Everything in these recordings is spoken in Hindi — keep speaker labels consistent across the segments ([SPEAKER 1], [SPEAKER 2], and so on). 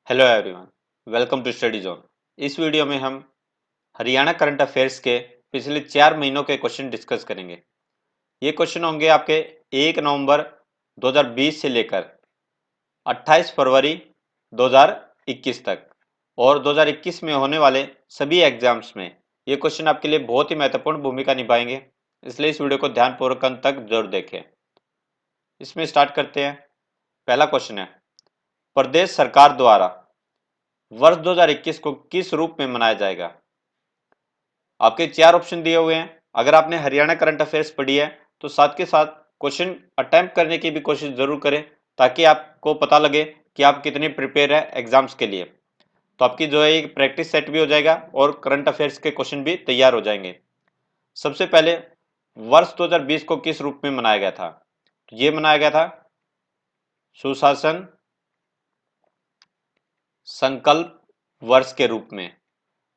[SPEAKER 1] Hello everyone, welcome to study zone. इस वीडियो में हम हरियाणा करंट अफेयर्स के पिछले 4 महीनों के क्वेश्चन डिस्कस करेंगे। ये क्वेश्चन होंगे आपके 1 नवंबर 2020 से लेकर 28 फरवरी 2021 तक और 2021 में होने वाले सभी एग्जाम्स में ये क्वेश्चन आपके लिए बहुत ही महत्वपूर्ण भूमिका निभाएंगे, इसलिए इस वीडियो को ध्यानपूर्वक अंत तक जरूर देखें। इसमें स्टार्ट करते हैं। पहला क्वेश्चन है, प्रदेश सरकार द्वारा वर्ष 2021 को किस रूप में मनाया जाएगा? आपके 4 ऑप्शन दिए हुए हैं। अगर आपने हरियाणा करंट अफेयर्स पढ़ी है तो साथ के साथ क्वेश्चन अटेम्प्ट करने की भी कोशिश जरूर करें, ताकि आपको पता लगे कि आप कितने प्रिपेयर है एग्जाम्स के लिए। तो आपकी जो है एक प्रैक्टिस सेट भी हो जाएगा और करंट अफेयर्स के क्वेश्चन भी तैयार हो जाएंगे। सबसे पहले वर्ष 2020 को किस रूप में मनाया गया था? तो ये मनाया गया था सुशासन संकल्प वर्ष के रूप में।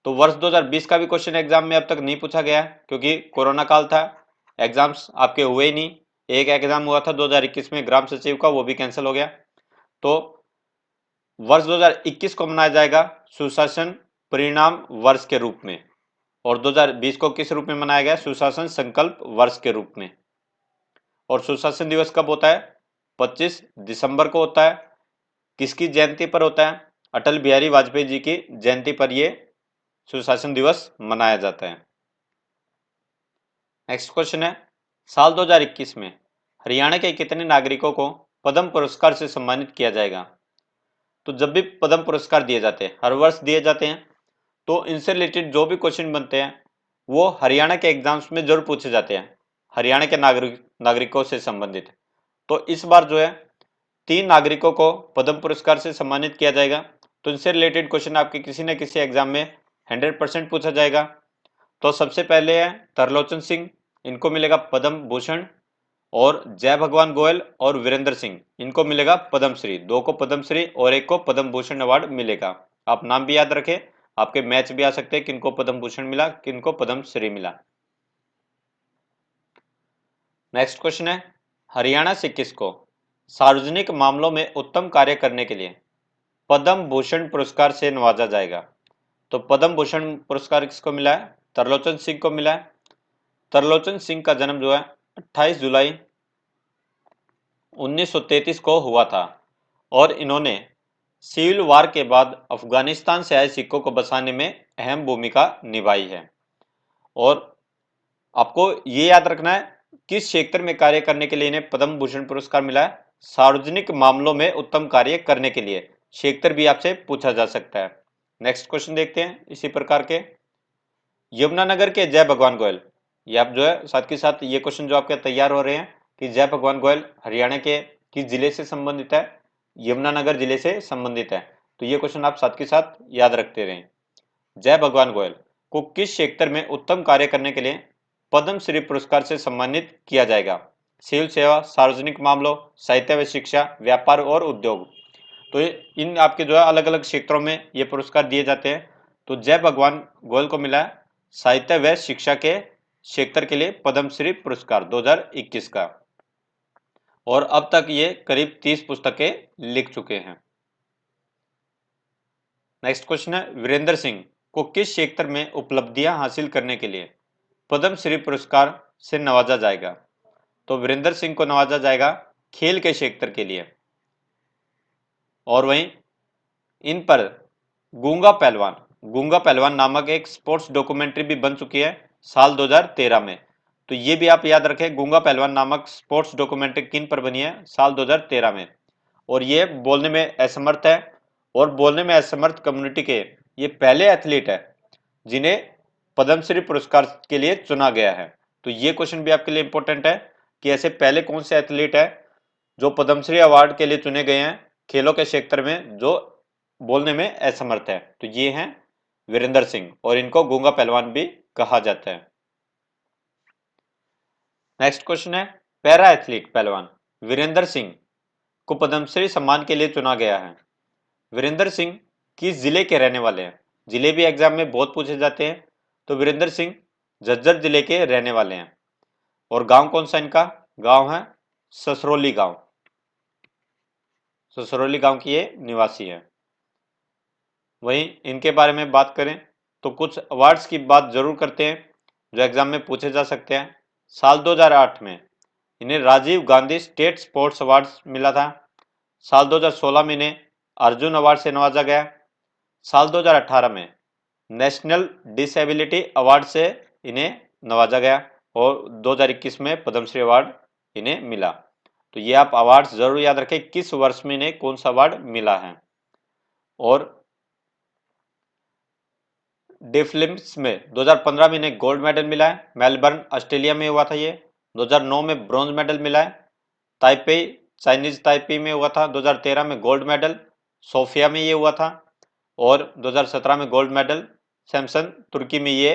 [SPEAKER 1] तो वर्ष 2020 का भी क्वेश्चन एग्जाम में अब तक नहीं पूछा गया है, क्योंकि कोरोना काल था, एग्जाम्स आपके हुए ही नहीं। एक एग्जाम हुआ था 2021 में ग्राम सचिव का, वो भी कैंसिल हो गया। तो वर्ष 2021 को मनाया जाएगा सुशासन परिणाम वर्ष के रूप में, और 2020 को किस रूप में मनाया गया? सुशासन संकल्प वर्ष के रूप में। और सुशासन दिवस कब होता है? 25 दिसंबर को होता है। किसकी जयंती पर होता है? अटल बिहारी वाजपेयी जी की जयंती पर ये सुशासन दिवस मनाया जाता है। नेक्स्ट क्वेश्चन है, साल 2021 में हरियाणा के कितने नागरिकों को पद्म पुरस्कार से सम्मानित किया जाएगा? तो जब भी पद्म पुरस्कार दिए जाते हैं, हर वर्ष दिए जाते हैं, तो इनसे रिलेटेड जो भी क्वेश्चन बनते हैं वो हरियाणा के एग्जाम्स में जरूर पूछे जाते हैं, हरियाणा के नागरिकों से संबंधित। तो इस बार जो है 3 नागरिकों को पद्म पुरस्कार से सम्मानित किया जाएगा। तो इनसे रिलेटेड क्वेश्चन आपके किसी न किसी एग्जाम में 100% पूछा जाएगा। तो सबसे पहले है तरलोचन सिंह, इनको मिलेगा पद्म भूषण, और जय भगवान गोयल और वीरेंद्र सिंह, इनको मिलेगा पद्म श्री। 2 को पद्म श्री और 1 को पद्म भूषण अवार्ड मिलेगा। आप नाम भी याद रखें, आपके मैच भी आ सकते हैं, किनको पद्म भूषण मिला, किनको पद्म श्री मिला। नेक्स्ट क्वेश्चन है, हरियाणा से किसको सार्वजनिक मामलों में उत्तम कार्य करने के लिए पद्म भूषण पुरस्कार से नवाजा जाएगा? तो पद्म भूषण पुरस्कार किसको मिला है? तरलोचन सिंह को मिला है। तरलोचन सिंह का जन्म जो है 28 जुलाई 1933 को हुआ था, और इन्होंने सिविल वार के बाद अफगानिस्तान से आए सिखों को बचाने में अहम भूमिका निभाई है। और आपको ये याद रखना है किस क्षेत्र में कार्य करने के लिए इन्हें पद्म भूषण पुरस्कार मिला है? सार्वजनिक मामलों में उत्तम कार्य करने के लिए। क्षेत्र भी आपसे पूछा जा सकता है। नेक्स्ट क्वेश्चन देखते हैं इसी प्रकार के। यमुनानगर के जय भगवान गोयल, ये आप जो है साथ के साथ ये क्वेश्चन जो आपके तैयार हो रहे हैं कि जय भगवान गोयल हरियाणा के किस जिले से संबंधित है? यमुनानगर जिले से संबंधित है। तो ये क्वेश्चन आप साथ के साथ याद रखते रहें। जय भगवान गोयल को किस क्षेत्र में उत्तम कार्य करने के लिए पद्म श्री पुरस्कार से सम्मानित किया जाएगा? सिविल सेवा, सार्वजनिक मामलों, साहित्य व शिक्षा, व्यापार और उद्योग। तो इन आपके जो है अलग अलग क्षेत्रों में ये पुरस्कार दिए जाते हैं। तो जय भगवान गोयल को मिला है साहित्य व शिक्षा के क्षेत्र के लिए पद्मश्री पुरस्कार 2021 का, और अब तक ये करीब 30 पुस्तकें लिख चुके हैं। नेक्स्ट क्वेश्चन है, वीरेंद्र सिंह को किस क्षेत्र में उपलब्धियां हासिल करने के लिए पद्मश्री पुरस्कार से नवाजा जाएगा? तो वीरेंद्र सिंह को नवाजा जाएगा खेल के क्षेत्र के लिए। और वहीं इन पर गूंगा पहलवान नामक एक स्पोर्ट्स डॉक्यूमेंट्री भी बन चुकी है साल 2013 में। तो ये भी आप याद रखें, गूंगा पहलवान नामक स्पोर्ट्स डॉक्यूमेंट्री किन पर बनी है? साल 2013 में। और ये बोलने में असमर्थ है, और बोलने में असमर्थ कम्युनिटी के ये पहले एथलीट है जिन्हें पद्मश्री पुरस्कार के लिए चुना गया है। तो ये क्वेश्चन भी आपके लिए इंपॉर्टेंट है कि ऐसे पहले कौन से एथलीट है जो पद्मश्री अवार्ड के लिए चुने गए हैं खेलों के क्षेत्र में, जो बोलने में असमर्थ है। तो ये हैं वीरेंद्र सिंह, और इनको गूंगा पहलवान भी कहा जाता है। नेक्स्ट क्वेश्चन है, पैरा एथलीट पहलवान वीरेंद्र सिंह को पद्मश्री सम्मान के लिए चुना गया है। वीरेंद्र सिंह किस जिले के रहने वाले हैं? जिले भी एग्जाम में बहुत पूछे जाते हैं। तो वीरेंद्र सिंह झज्जर जिले के रहने वाले हैं। और गांव कौन सा इनका? गांव है ससरौली गांव। ससरौली गांव की ये निवासी है। वहीं इनके बारे में बात करें तो कुछ अवार्ड्स की बात जरूर करते हैं जो एग्जाम में पूछे जा सकते हैं। साल 2008 में इन्हें Rajiv Gandhi state sports award मिला था। साल 2016 में इन्हें अर्जुन अवार्ड से नवाजा गया। साल 2018 में नेशनल डिसेबिलिटी अवार्ड से इन्हें नवाजा गया और 2021 में पद्मश्री अवार्ड इन्हें मिला। तो ये आप अवार्ड्स जरूर याद रखें किस वर्ष में इन्हें कौन सा अवार्ड मिला है। और डेफलिम्स में 2015 में इन्हें गोल्ड मेडल मिला है, मेलबर्न ऑस्ट्रेलिया में हुआ था ये। 2009 में ब्रॉन्ज मेडल मिला है, ताइपेई चाइनीज ताइपेई में हुआ था। 2013 में गोल्ड मेडल सोफिया में ये हुआ था और 2017 में गोल्ड मेडल सैमसन तुर्की में ये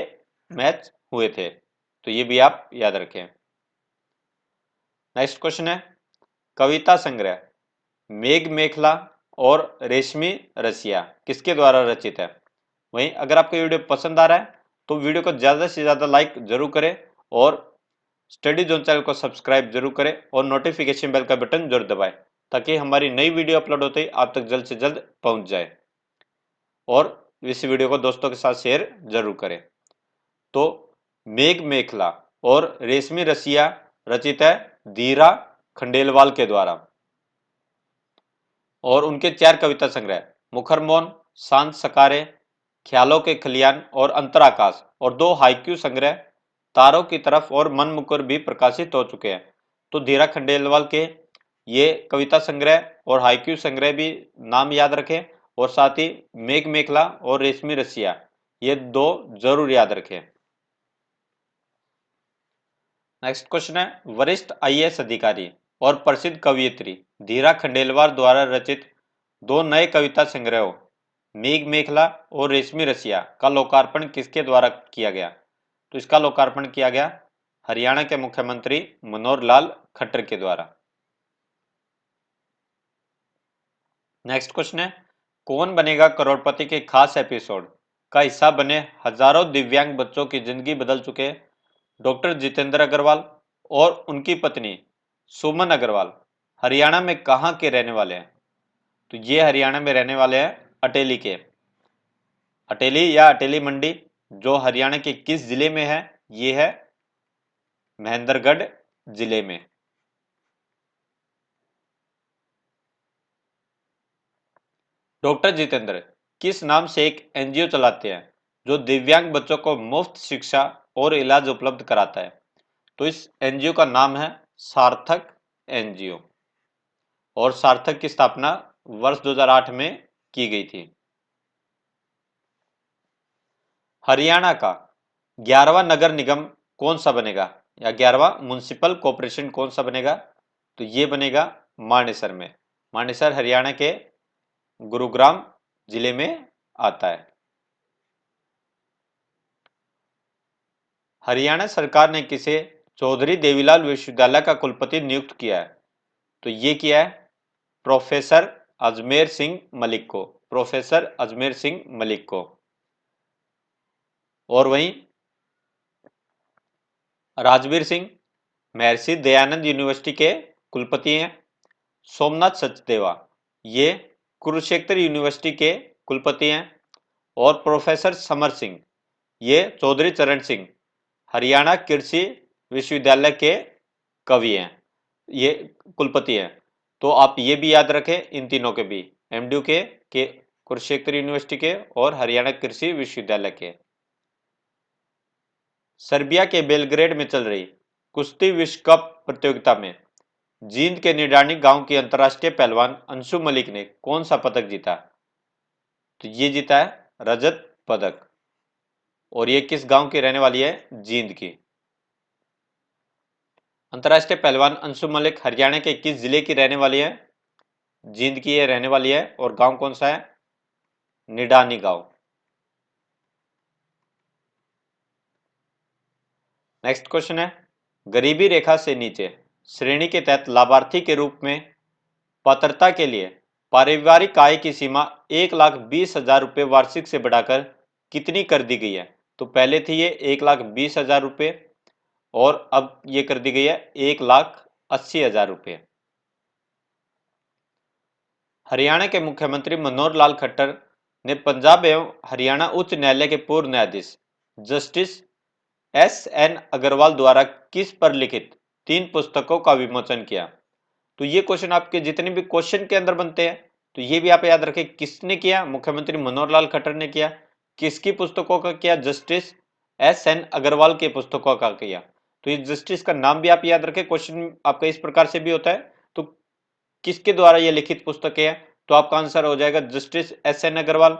[SPEAKER 1] मैच हुए थे। तो ये भी आप याद रखें। नेक्स्ट क्वेश्चन है कविता संग्रह मेघ मेखला और रेशमी रसिया किसके द्वारा रचित है। वहीं अगर आपको वीडियो पसंद आ रहा है तो वीडियो को ज़्यादा से ज़्यादा लाइक जरूर करें और स्टडी जोन चैनल को सब्सक्राइब जरूर करें और नोटिफिकेशन बेल का बटन जरूर दबाएं ताकि हमारी नई वीडियो अपलोड होते ही आप तक जल्द से जल्द पहुंच जाए। और इस वीडियो को दोस्तों के साथ शेयर जरूर करें। तो मेघ मेखला और रेशमी रसिया रचित है धीरा खंडेलवाल के द्वारा और उनके 4 कविता संग्रह मुखर मौन, शांत सकारे, ख्यालों के खलियान और अंतराकाश और 2 हाइक्यू संग्रह तारों की तरफ और मन मुकर भी प्रकाशित हो चुके हैं। तो धीरा खंडेलवाल के ये कविता संग्रह और हाइक्यू संग्रह भी नाम याद रखें और साथ ही मेघ मेखला और रेशमी रसिया ये 2 जरूर याद रखें। नेक्स्ट क्वेश्चन है वरिष्ठ आईएएस अधिकारी और प्रसिद्ध कवयित्री धीरा खंडेलवाल द्वारा रचित 2 नए कविता संग्रहों मेघ मेखला और रेशमी रसिया का लोकार्पण किसके द्वारा किया गया। तो इसका लोकार्पण किया गया हरियाणा के मुख्यमंत्री मनोहर लाल खट्टर के द्वारा। नेक्स्ट क्वेश्चन है कौन बनेगा करोड़पति के खास एपिसोड का हिस्सा बने हजारों दिव्यांग बच्चों की जिंदगी बदल चुके डॉक्टर जितेंद्र अग्रवाल और उनकी पत्नी सुमन अग्रवाल हरियाणा में कहाँ के रहने वाले हैं। तो ये हरियाणा में रहने वाले हैं अटेली के। अटेली या अटेली मंडी जो हरियाणा के किस जिले में है, ये है महेंद्रगढ़ जिले में। डॉक्टर जितेंद्र किस नाम से एक एनजीओ चलाते हैं जो दिव्यांग बच्चों को मुफ्त शिक्षा और इलाज उपलब्ध कराता है। तो इस एनजीओ का नाम है सार्थक एनजीओ और सार्थक की स्थापना वर्ष 2008 में की गई थी। हरियाणा का 11वां नगर निगम कौन सा बनेगा या 11वां म्युनिसिपल कॉर्पोरेशन कौन सा बनेगा। तो ये बनेगा मानेसर में। मानेसर हरियाणा के गुरुग्राम जिले में आता है। हरियाणा सरकार ने किसे चौधरी देवीलाल विश्वविद्यालय का कुलपति नियुक्त किया है। तो ये किया है प्रोफेसर अजमेर सिंह मलिक को। प्रोफेसर अजमेर सिंह मलिक को। और वहीं राजवीर सिंह महर्षि दयानंद यूनिवर्सिटी के कुलपति हैं। सोमनाथ सचदेवा ये कुरुक्षेत्र यूनिवर्सिटी के कुलपति हैं और प्रोफेसर समर सिंह ये चौधरी चरण सिंह हरियाणा कृषि विश्वविद्यालय के कवि हैं, ये कुलपति हैं। तो आप ये भी याद रखें इन तीनों के भी एमडीयू के कुरुक्षेत्र यूनिवर्सिटी के और हरियाणा कृषि विश्वविद्यालय के। सर्बिया के बेलग्रेड में चल रही कुश्ती विश्व कप प्रतियोगिता में जींद के निडानी गांव की अंतर्राष्ट्रीय पहलवान अंशु मलिक ने कौन सा पदक जीता। तो ये जीता है रजत पदक और ये किस गांव की रहने वाली है, जींद की। अंतर्राष्ट्रीय पहलवान अंशु मलिक हरियाणा के किस जिले की रहने वाली है, जींद की ये रहने वाली है और गांव कौन सा है, निडानी गांव। नेक्स्ट क्वेश्चन है गरीबी रेखा से नीचे श्रेणी के तहत लाभार्थी के रूप में पात्रता के लिए पारिवारिक आय की सीमा 1,20,000 रुपये वार्षिक से बढ़ाकर कितनी कर दी गई है। तो पहले थी ये 1,20,000 रुपये और अब ये कर दी गई है 1,80,000 रुपये। हरियाणा के मुख्यमंत्री मनोहर लाल खट्टर ने पंजाब एवं हरियाणा उच्च न्यायालय के पूर्व न्यायाधीश जस्टिस एस.एन. अग्रवाल द्वारा किस पर लिखित 3 पुस्तकों का विमोचन किया? तो ये क्वेश्चन आपके जितने भी क्वेश्चन के अंदर बनते हैं तो ये भी आप याद रखें, किसने किया? मुख्यमंत्री मनोहर लाल खट्टर ने किया। किसकी पुस्तकों का किया? Justice SN. अग्रवाल की पुस्तकों का किया। तो इस जस्टिस का नाम भी आप याद रखें, क्वेश्चन आपका इस प्रकार से भी होता है। तो किसके द्वारा ये लिखित पुस्तकें हैं? तो आपका आंसर हो जाएगा जस्टिस एस.एन. अग्रवाल।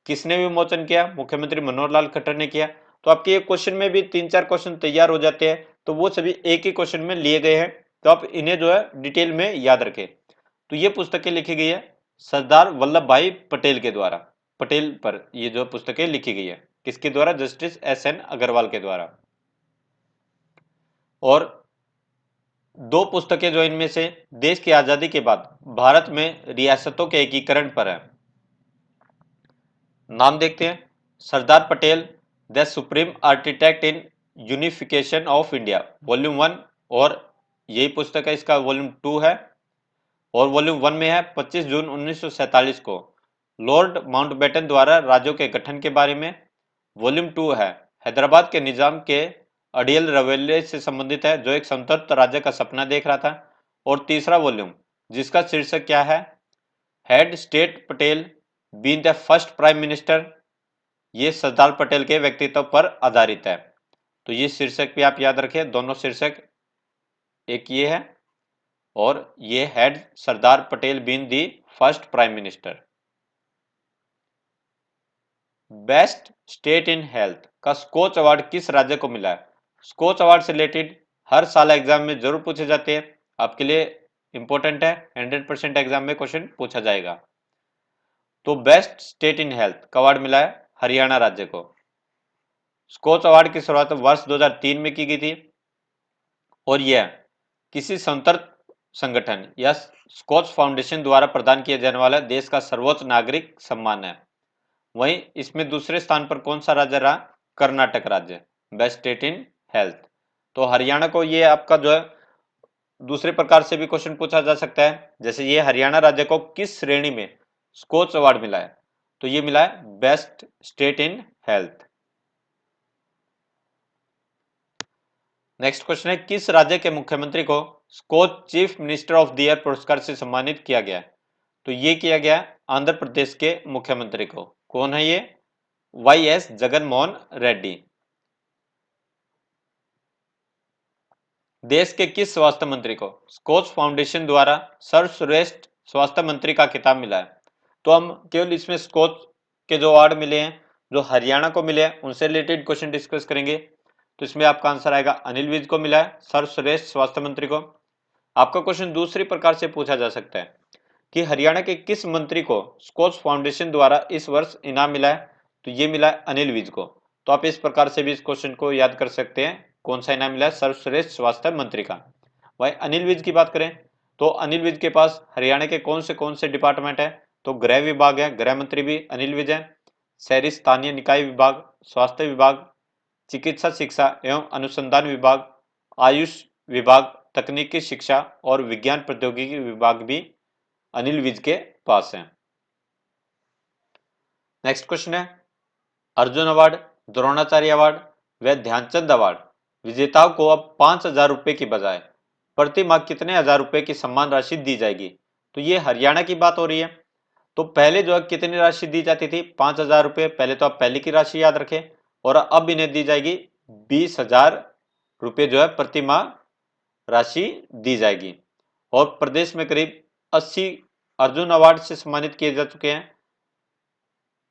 [SPEAKER 1] किसने विमोचन किया? मुख्यमंत्री मनोहर लाल खट्टर ने किया। तो आपके ये क्वेश्चन में भी 3-4 क्वेश्चन तैयार हो जाते हैं, तो वो सभी एक ही क्वेश्चन में लिए गए हैं, तो आप इन्हें जो है डिटेल में याद रखें। तो ये पुस्तकें लिखी गई है सरदार वल्लभ भाई पटेल के द्वारा। पटेल पर ये जो पुस्तकें लिखी गई है, किसके द्वारा? Justice SN. अग्रवाल के द्वारा। और 2 पुस्तकें जो इनमें से देश की आजादी के बाद भारत में रियासतों के एकीकरण पर है। नाम देखते हैं। Sardar Patel the supreme architect in unification of India volume 1, और यही पुस्तक है, इसका वॉल्यूम 2 है। और वॉल्यूम 1 में है 25 जून 1947 को लॉर्ड माउंटबेटन द्वारा राज्यों के गठन के बारे में। वॉल्यूम 2 है हैदराबाद के निजाम के अडियल रवैये से संबंधित है, जो एक स्वतंत्र राज्य का सपना देख रहा था। और तीसरा वॉल्यूम, जिसका शीर्षक क्या है? Head state Patel being the first prime minister, ये सरदार पटेल के व्यक्तित्व पर आधारित है। तो ये शीर्षक भी आप याद रखें, दोनों शीर्षक, एक ये है और ये head Sardar Patel being the first prime minister. Best state in health का स्कोच अवार्ड किस राज्य को मिला है? स्कोच अवार्ड से रिलेटेड हर साल एग्जाम में जरूर पूछे जाते हैं, आपके लिए इंपॉर्टेंट है, 100% एग्जाम में क्वेश्चन पूछा जाएगा। तो बेस्ट स्टेट इन हेल्थ का अवार्ड मिला है हरियाणा राज्य को। स्कोच अवार्ड की शुरुआत वर्ष 2003 में की गई थी, और यह किसी स्वतंत्र संगठन या स्कोच फाउंडेशन द्वारा प्रदान किया जाने वाला देश का सर्वोच्च नागरिक सम्मान है। वहीं इसमें दूसरे स्थान पर कौन सा राज्य रहा? कर्नाटक राज्य, बेस्ट स्टेट इन हेल्थ। तो हरियाणा को ये आपका जो है दूसरे प्रकार से भी क्वेश्चन पूछा जा सकता है, जैसे ये हरियाणा राज्य को किस श्रेणी में स्कोच अवार्ड मिला है? तो ये मिला है best state in health. Next question है, किस राज्य के मुख्यमंत्री को Skoch chief minister of the year पुरस्कार से सम्मानित किया गया? तो ये किया गया आंध्र प्रदेश के मुख्यमंत्री को। कौन है ये? वाई.एस. जगन मोहन रेड्डी। देश के किस स्वास्थ्य मंत्री को स्कोच फाउंडेशन द्वारा सर्वश्रेष्ठ स्वास्थ्य मंत्री का खिताब मिला है? तो हम केवल इसमें स्कोच के जो अवार्ड मिले हैं, जो हरियाणा को मिले हैं, उनसे रिलेटेड क्वेश्चन डिस्कस करेंगे। तो इसमें आपका आंसर आएगा अनिल विज को मिला है सर्वश्रेष्ठ स्वास्थ्य मंत्री को। आपका क्वेश्चन दूसरी प्रकार से पूछा जा सकता है कि हरियाणा के किस मंत्री को स्कोच फाउंडेशन द्वारा इस वर्ष इनाम मिला है? तो ये मिला है अनिल विज को। तो आप इस प्रकार से भी इस क्वेश्चन को याद कर सकते हैं, कौन सा इनाम मिला है? सर्वश्रेष्ठ स्वास्थ्य मंत्री का। वही अनिल विज की बात करें तो अनिल विज के पास हरियाणा के कौन से डिपार्टमेंट है? तो गृह विभाग है, गृह मंत्री भी अनिल विज है। शहरी स्थानीय निकाय विभाग, स्वास्थ्य विभाग, चिकित्सा शिक्षा एवं अनुसंधान विभाग, आयुष विभाग, तकनीकी शिक्षा और विज्ञान प्रौद्योगिकी विभाग भी अनिल विज के पास है। नेक्स्ट क्वेश्चन है, अर्जुन अवार्ड, द्रोणाचार्य अवार्ड व ध्यानचंद अवार्ड विजेताओं को अब 5,000 रुपए की बजाय प्रति माह कितने हजार रुपए की सम्मान राशि दी जाएगी? तो ये हरियाणा की बात हो रही है। तो पहले जो है कितनी राशि दी जाती थी? 5,000 रुपए। पहले तो आप पहले की राशि याद रखें, और अब इन्हें दी जाएगी 20,000 रुपए जो है प्रति माह राशि दी जाएगी। और प्रदेश में करीब 80 अर्जुन अवार्ड से सम्मानित किए जा चुके हैं,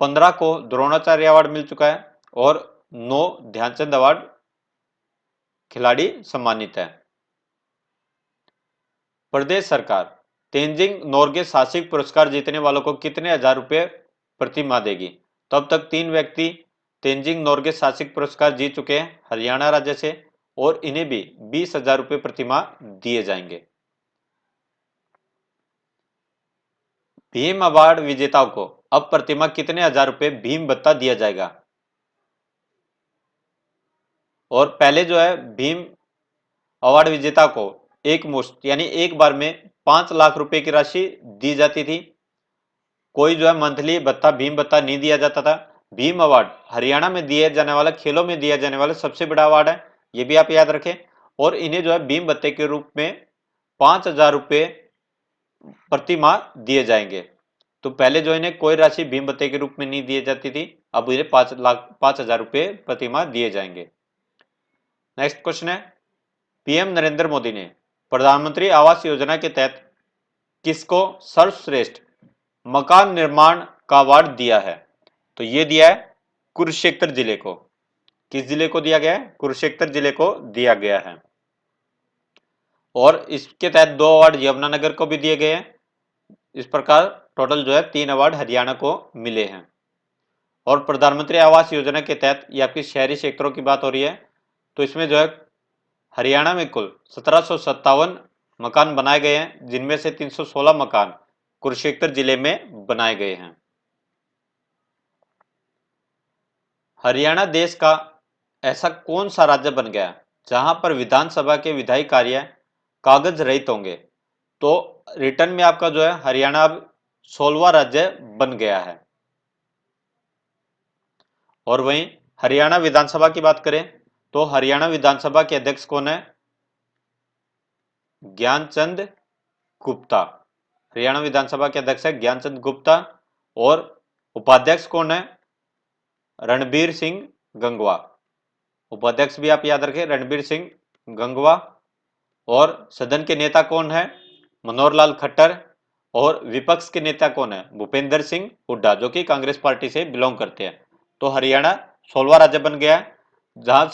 [SPEAKER 1] 15 को द्रोणाचार्य अवार्ड मिल चुका है और 9 ध्यानचंद अवार्ड खिलाड़ी सम्मानित है। प्रदेश सरकार तेंजिंग नोर्गे साहसिक पुरस्कार जीतने वालों को कितने हजार रुपए प्रति माह देगी? तो अब तक 3 व्यक्ति तेंजिंग नोर्गे साहसिक पुरस्कार जीत चुके हैं हरियाणा राज्य से, और इन्हें भी 20,000 रुपए प्रति माह दिए जाएंगे। भीम अवार्ड विजेताओं को अब प्रतिमाह कितने हजार रुपए भीम भत्ता दिया जाएगा? और पहले जो है भीम अवार्ड विजेता को एक मुश्त यानी एक बार में 5 लाख रुपए की राशि दी जाती थी, कोई जो है मंथली भत्ता, भीम भत्ता नहीं दिया जाता था। भीम अवार्ड हरियाणा में दिए जाने वाला, खेलों में दिया जाने वाला सबसे बड़ा अवार्ड है, ये भी आप याद रखें। और इन्हें जो है भीम भत्ते के रूप में 5,000 रुपये प्रति माह दिए जाएंगे। तो पहले जो इन्हें कोई राशि भीम भत्ते के रूप में नहीं दी जाती थी, अब इन्हें 5,000 रुपये प्रति माह दिए जाएंगे। नेक्स्ट क्वेश्चन है, पीएम नरेंद्र मोदी ने प्रधानमंत्री आवास योजना के तहत किसको सर्वश्रेष्ठ मकान निर्माण का अवार्ड दिया है? तो ये दिया है कुरुक्षेत्र जिले को। किस जिले को दिया गया है? कुरुक्षेत्र जिले को दिया गया है। और इसके तहत 2 अवार्ड यमुनानगर को भी दिए गए हैं। इस प्रकार टोटल जो है 3 अवार्ड हरियाणा को मिले हैं। और प्रधानमंत्री आवास योजना के तहत ये आपकी शहरी क्षेत्रों की बात हो रही है, तो इसमें जो है हरियाणा में कुल 1757 मकान बनाए गए हैं, जिनमें से 316 मकान कुरुक्षेत्र जिले में बनाए गए हैं। हरियाणा देश का ऐसा कौन सा राज्य बन गया जहां पर विधानसभा के विधायी कार्य कागज रहित होंगे? तो रिटर्न में आपका जो है हरियाणा अब 16वां राज्य बन गया है। और वहीं हरियाणा विधानसभा की बात करें तो हरियाणा विधानसभा के अध्यक्ष कौन है? ज्ञानचंद गुप्ता। हरियाणा विधानसभा के अध्यक्ष है ज्ञानचंद गुप्ता। और उपाध्यक्ष कौन है? रणबीर सिंह गंगवा। उपाध्यक्ष भी आप याद रखें, रणबीर सिंह गंगवा। और सदन के नेता कौन है? मनोहर लाल खट्टर। और विपक्ष के नेता कौन है? भूपेंद्र सिंह हुड्डा, जो कि कांग्रेस पार्टी से बिलोंग करते हैं। तो हरियाणा 16वां राज्य बन गया है जहां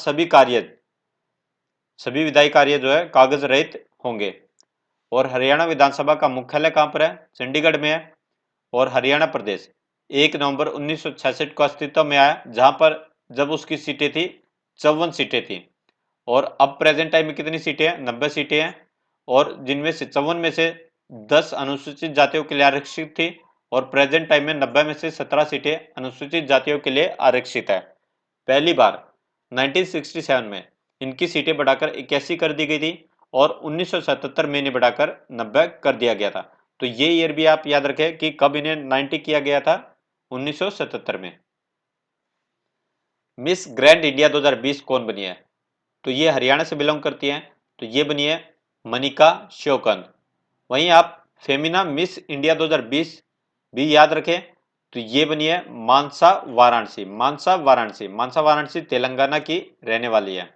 [SPEAKER 1] सभी विधायी कार्य जो है कागज रहित होंगे। और हरियाणा विधानसभा का मुख्यालय कहां पर है? चंडीगढ़ में है। और हरियाणा प्रदेश 1 नवंबर 1966 को अस्तित्व में आया, जहां पर जब उसकी सीटें थी 54 सीटें थी। और अब प्रेजेंट टाइम में कितनी सीटें हैं? 90 सीटें हैं। और जिनमें से 54 में से 10 अनुसूचित जातियों के लिए आरक्षित थी। और प्रेजेंट टाइम में 90 में से 17 सीटें अनुसूचित जातियों के लिए आरक्षित है। पहली बार 1967 में इनकी सीटें बढ़ाकर 81 कर दी गई थी। और 1977 में इन्हें बढ़ाकर 90 कर दिया गया था। तो ये ईयर भी आप याद रखें कि कब इन्हें 90 किया गया था? 1977 में। मिस ग्रैंड इंडिया 2020 कौन बनी है? तो ये हरियाणा से बिलोंग करती हैं, तो ये बनी है मनिका श्योकंद। वहीं आप फेमिना मिस इंडिया 2020 भी याद रखें, तो ये बनी है मानसा वाराणसी। मानसा वाराणसी तेलंगाना की रहने वाली है।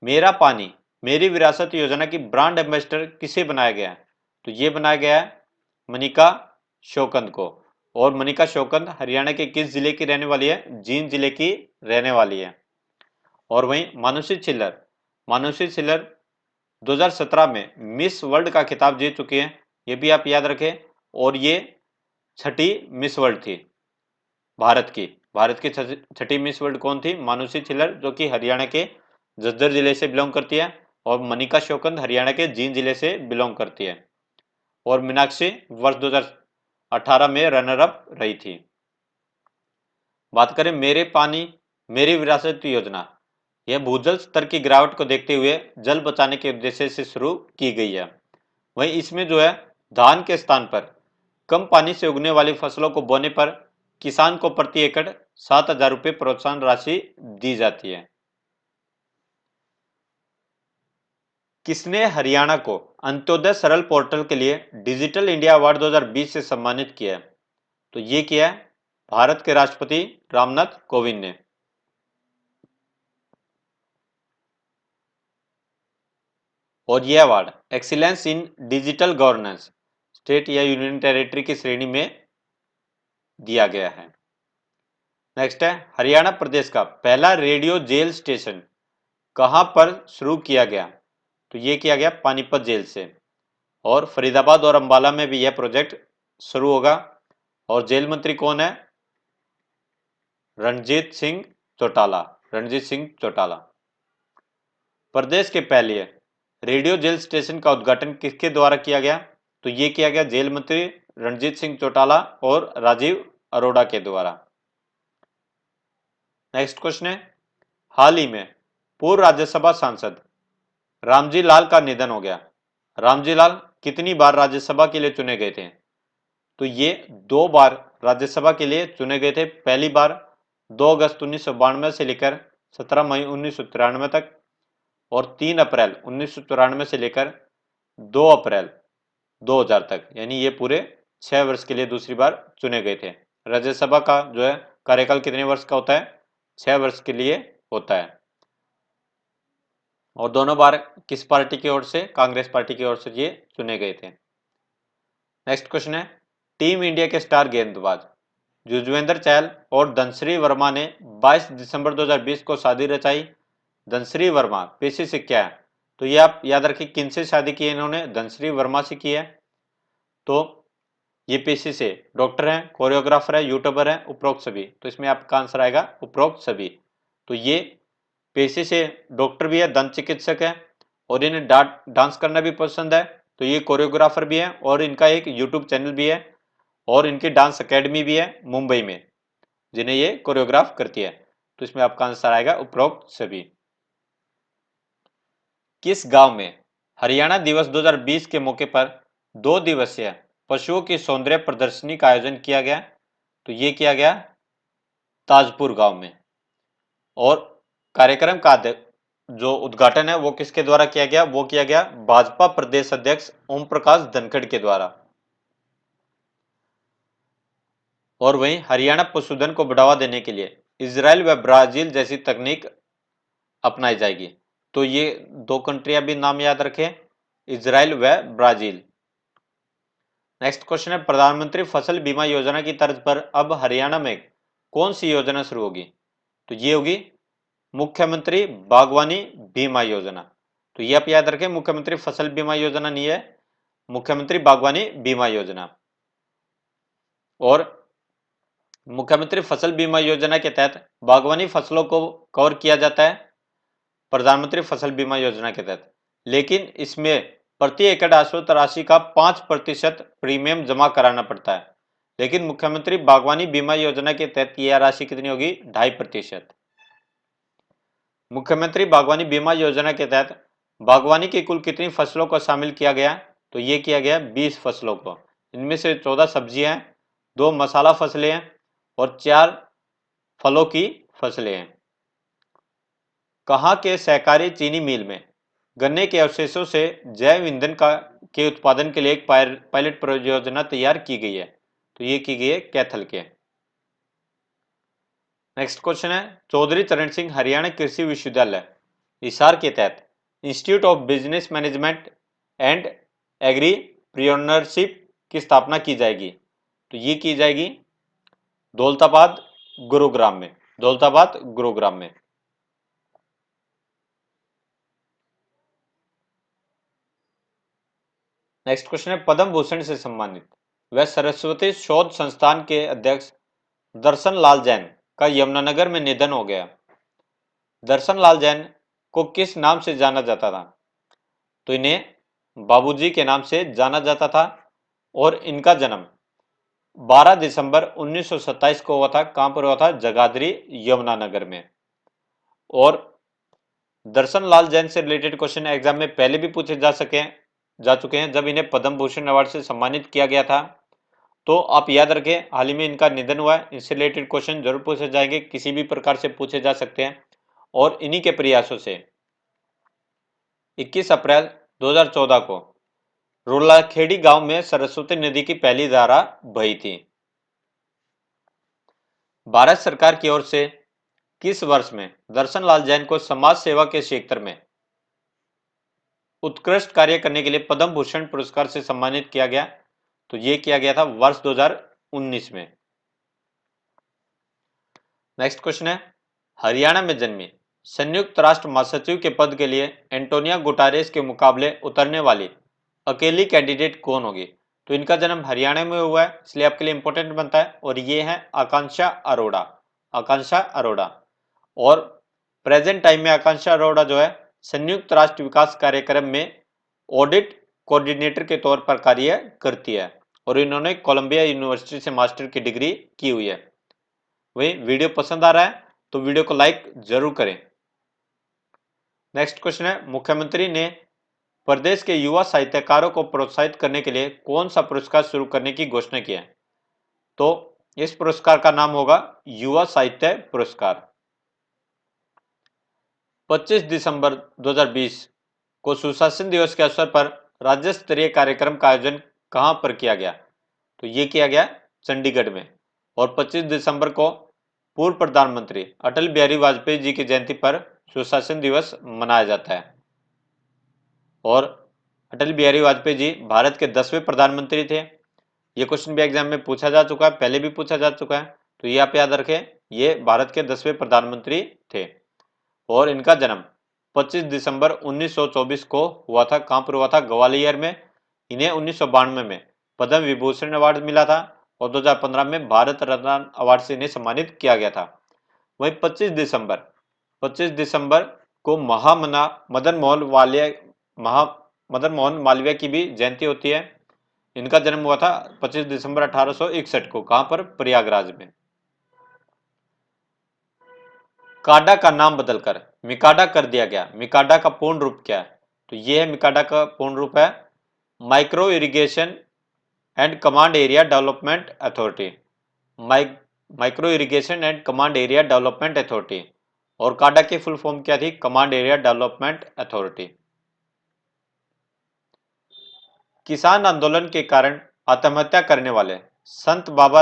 [SPEAKER 1] मेरा पानी मेरी विरासत योजना की ब्रांड एम्बेसडर किसे बनाया गया है? तो ये बनाया गया है मनिका श्योकंद को। और मनिका श्योकंद हरियाणा के किस जिले की रहने वाली है? जींद जिले की रहने वाली है। और वहीं मानुषी छिल्लर 2017 में मिस वर्ल्ड का खिताब जीत चुकी हैं, ये भी आप याद रखें। और ये छठी मिस वर्ल्ड थी भारत की छठी मिस वर्ल्ड कौन थी? मानुषी छिल्लर, जो कि हरियाणा के झज्जर जिले से बिलोंग करती है। और मनिका श्योकंद हरियाणा के जींद जिले से बिलोंग करती है। और मीनाक्षी वर्ष 2018 में रनर अप रही थी। बात करें मेरे पानी मेरी विरासत योजना, यह भूजल स्तर की गिरावट को देखते हुए जल बचाने के उद्देश्य से शुरू की गई है। वहीं इसमें जो है धान के स्थान पर कम पानी से उगने वाली फसलों को बोने पर किसान को प्रति एकड़ 7,000 रुपये प्रोत्साहन राशि दी जाती है। किसने हरियाणा को अंत्योदय सरल पोर्टल के लिए डिजिटल इंडिया अवार्ड 2020 से सम्मानित किया है? तो ये किया है भारत के राष्ट्रपति रामनाथ कोविंद ने। और यह award excellence in digital governance state या यूनियन टेरिटरी की श्रेणी में दिया गया है। नेक्स्ट है, हरियाणा प्रदेश का पहला रेडियो जेल स्टेशन कहां पर शुरू किया गया? तो यह किया गया पानीपत जेल से। और फरीदाबाद और अंबाला में भी यह प्रोजेक्ट शुरू होगा। और जेल मंत्री कौन है? रणजीत सिंह चौटाला। प्रदेश के पहले रेडियो जेल स्टेशन का उद्घाटन किसके द्वारा किया गया? तो यह किया गया जेल मंत्री रणजीत सिंह चौटाला और राजीव अरोड़ा के द्वारा। नेक्स्ट क्वेश्चन है, हाल ही में पूर्व राज्यसभा सांसद रामजी लाल का निधन हो गया। रामजी लाल कितनी बार राज्यसभा के लिए चुने गए थे? तो ये 2 बार राज्यसभा के लिए चुने गए थे। पहली बार 2 अगस्त 1992 से लेकर 17 मई 1993 तक और 3 अप्रैल 1994 से लेकर 2 अप्रैल 2000 तक, यानी ये पूरे 6 वर्ष के लिए दूसरी बार चुने गए थे। राज्यसभा का जो है कार्यकाल कितने वर्ष का होता है? 6 वर्ष के लिए होता है। और दोनों बार किस पार्टी की ओर से? कांग्रेस पार्टी की ओर से ये चुने गए थे। नेक्स्ट क्वेश्चन है, टीम इंडिया के स्टार गेंदबाज युजवेंद्र चहल और धनश्री वर्मा ने 22 दिसंबर 2020 को शादी रचाई। धनश्री वर्मा पेशे से क्या है? तो ये आप याद रखिए, किनसे शादी की है इन्होंने? धनश्री वर्मा से की है। तो ये पेशे से डॉक्टर हैं, कोरियोग्राफर है, यूट्यूबर है, उपरोक्त सभी। तो इसमें आपका आंसर आएगा उपरोक्त सभी। तो ये पेशे से डॉक्टर भी है, दंत चिकित्सक है और इन्हें डांस करना भी पसंद है। तो ये कोरियोग्राफर भी है और इनका एक यूट्यूब चैनल भी है और इनकी डांस अकेडमी भी है मुंबई में, जिन्हें ये कोरियोग्राफ करती है। तो इसमें आपका आंसर आएगा उपरोक्त सभी। किस गांव में हरियाणा दिवस 2020 के मौके पर 2 दिवसीय पशुओं की सौंदर्य प्रदर्शनी का आयोजन किया गया? तो ये किया गया ताजपुर गांव में। और कार्यक्रम का जो उद्घाटन है वो किसके द्वारा किया गया? वो किया गया भाजपा प्रदेश अध्यक्ष ओम प्रकाश धनखड़ के द्वारा। और वहीं हरियाणा पशुधन को बढ़ावा देने के लिए इजराइल व ब्राजील जैसी तकनीक अपनाई जाएगी। तो ये 2 कंट्रियां भी नाम याद रखें, इजराइल व ब्राजील। नेक्स्ट क्वेश्चन है, प्रधानमंत्री फसल बीमा योजना की तर्ज पर अब हरियाणा में कौन सी योजना शुरू होगी? तो ये होगी मुख्यमंत्री बागवानी बीमा योजना। तो ये आप याद रखें, मुख्यमंत्री फसल बीमा योजना नहीं है, मुख्यमंत्री बागवानी बीमा योजना। और मुख्यमंत्री फसल बीमा योजना के तहत बागवानी फसलों को कवर किया जाता है प्रधानमंत्री फसल बीमा योजना के तहत, लेकिन इसमें प्रति एकड़ आश्वत राशि का 5% प्रीमियम जमा कराना पड़ता है। लेकिन मुख्यमंत्री बागवानी बीमा योजना के तहत यह राशि कितनी होगी? 2.5%। मुख्यमंत्री बागवानी बीमा योजना के तहत बागवानी की कुल कितनी फसलों को शामिल किया गया? तो ये किया गया 20 फसलों को। इनमें से 14 सब्जियां हैं, 2 मसाला फसलें हैं और 4 फलों की फसलें हैं। कहाँ के सहकारी चीनी मिल में गन्ने के अवशेषों से जैव ईंधन के उत्पादन के लिए एक पायलट परियोजना तैयार की गई है? तो ये की गई है कैथल के। नेक्स्ट क्वेश्चन है, चौधरी चरण सिंह हरियाणा कृषि विश्वविद्यालय हिसार के तहत institute of business management and entrepreneurship की स्थापना की जाएगी? तो ये की जाएगी दौलताबाद गुरुग्राम में, दौलताबाद गुरुग्राम में। नेक्स्ट क्वेश्चन है, पद्म भूषण से सम्मानित व सरस्वती शोध संस्थान के अध्यक्ष दर्शन लाल जैन का यमुनानगर में निधन हो गया। दर्शन लाल जैन को किस नाम से जाना जाता था? तो इन्हें बाबूजी के नाम से जाना जाता था और इनका जन्म 12 दिसंबर 1927 को हुआ था। कहां पर हुआ था? जगाधरी यमुनानगर में। और दर्शन लाल जैन से रिलेटेड क्वेश्चन एग्जाम में पहले भी पूछे जा चुके हैं, जब इन्हें पद्म भूषण अवार्ड से सम्मानित किया गया था। तो आप याद रखें, हाल ही में इनका निधन हुआ है, इससे रिलेटेड क्वेश्चन जरूर पूछे जाएंगे, किसी भी प्रकार से पूछे जा सकते हैं। और इन्हीं के प्रयासों से 21 अप्रैल 2014 को रोलाखेड़ी गांव में सरस्वती नदी की पहली धारा बही थी। भारत सरकार की ओर से किस वर्ष में दर्शन लाल जैन को समाज सेवा के क्षेत्र में उत्कृष्ट कार्य करने के लिए पद्म भूषण पुरस्कार से सम्मानित किया गया? तो ये किया गया था वर्ष 2019 में। नेक्स्ट क्वेश्चन है, हरियाणा में जन्मी संयुक्त राष्ट्र महासचिव के पद के लिए एंटोनिया गुटारेस के मुकाबले उतरने वाली अकेली कैंडिडेट कौन होगी? तो इनका जन्म हरियाणा में हुआ है, इसलिए आपके लिए इंपॉर्टेंट बनता है, और ये है आकांक्षा अरोड़ा। आकांक्षा अरोड़ा। और प्रेजेंट टाइम में आकांक्षा अरोड़ा जो है संयुक्त राष्ट्र विकास कार्यक्रम में ऑडिट कोऑर्डिनेटर के तौर पर कार्य करती है और इन्होंने कोलंबिया यूनिवर्सिटी से मास्टर की डिग्री की हुई है। वही वीडियो पसंद आ रहा है तो वीडियो को लाइक जरूर करें। नेक्स्ट क्वेश्चन है, मुख्यमंत्री ने प्रदेश के युवा साहित्यकारों को प्रोत्साहित करने के लिए कौन सा पुरस्कार शुरू करने की घोषणा की है? तो इस पुरस्कार का नाम होगा युवा साहित्य पुरस्कार। 25 दिसंबर 2020 को सुशासन दिवस के अवसर पर राज्य स्तरीय कार्यक्रम का आयोजन कहां पर किया गया? तो ये किया गया चंडीगढ़ में। और 25 दिसंबर को पूर्व प्रधानमंत्री अटल बिहारी वाजपेयी जी की जयंती पर सुशासन दिवस मनाया जाता है। और अटल बिहारी वाजपेयी जी भारत के 10वें प्रधानमंत्री थे। ये क्वेश्चन भी एग्जाम में पूछा जा चुका है, पहले भी पूछा जा चुका है, तो ये आप याद रखें, ये भारत के 10वें प्रधानमंत्री थे। और इनका जन्म 25 दिसंबर 1924 को हुआ था। कहां पर हुआ था? ग्वालियर में। इन्हें 1992 में पद्म विभूषण अवार्ड मिला था और 2015 में भारत रत्न अवार्ड से इन्हें सम्मानित किया गया था। वहीं 25 दिसंबर को मदन मोहन मालवीय की भी जयंती होती है। इनका जन्म हुआ था 25 दिसंबर 1861 को। कहां पर? प्रयागराज में। काडा का नाम बदलकर मिकाडा कर दिया गया। मिकाडा का पूर्ण रूप क्या है? तो ये है, मिकाडा का पूर्ण रूप है micro irrigation and command area development authority. Micro irrigation and command area development authority. और काडा की फुल फॉर्म क्या थी? Command area development authority. किसान आंदोलन के कारण आत्महत्या करने वाले संत बाबा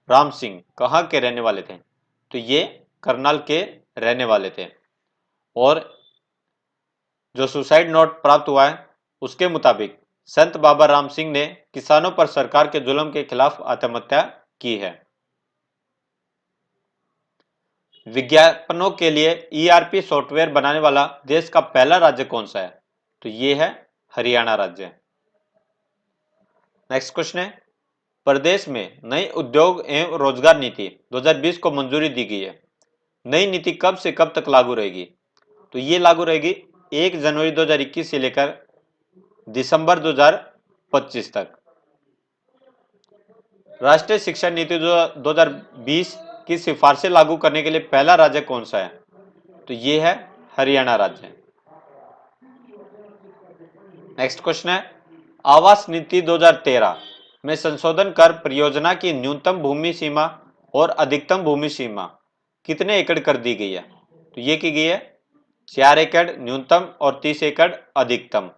[SPEAKER 1] राम सिंह कहां के रहने वाले थे? तो ये करनाल के रहने वाले थे। और जो सुसाइड नोट प्राप्त हुआ है उसके मुताबिक संत बाबा राम सिंह ने किसानों पर सरकार के जुल्म के खिलाफ आत्महत्या की है। विज्ञापनों के लिए ईआरपी सॉफ्टवेयर बनाने वाला देश का पहला राज्य कौन सा है? तो ये है हरियाणा राज्य। नेक्स्ट क्वेश्चन है, प्रदेश में नई उद्योग एवं रोजगार नीति 2020 को मंजूरी दी गई है। नई नीति कब से कब तक लागू रहेगी? तो ये लागू रहेगी 1 जनवरी 2021 से लेकर दिसंबर 2025 तक। राष्ट्रीय शिक्षा नीति 2020 की सिफारिशें लागू करने के लिए पहला राज्य कौन सा है? तो ये है हरियाणा राज्य। नेक्स्ट क्वेश्चन है, आवास नीति 2013 में संशोधन कर परियोजना की न्यूनतम भूमि सीमा और अधिकतम भूमि सीमा कितने एकड़ कर दी गई है? तो ये की गई है 4 एकड़ न्यूनतम और 30 एकड़ अधिकतम।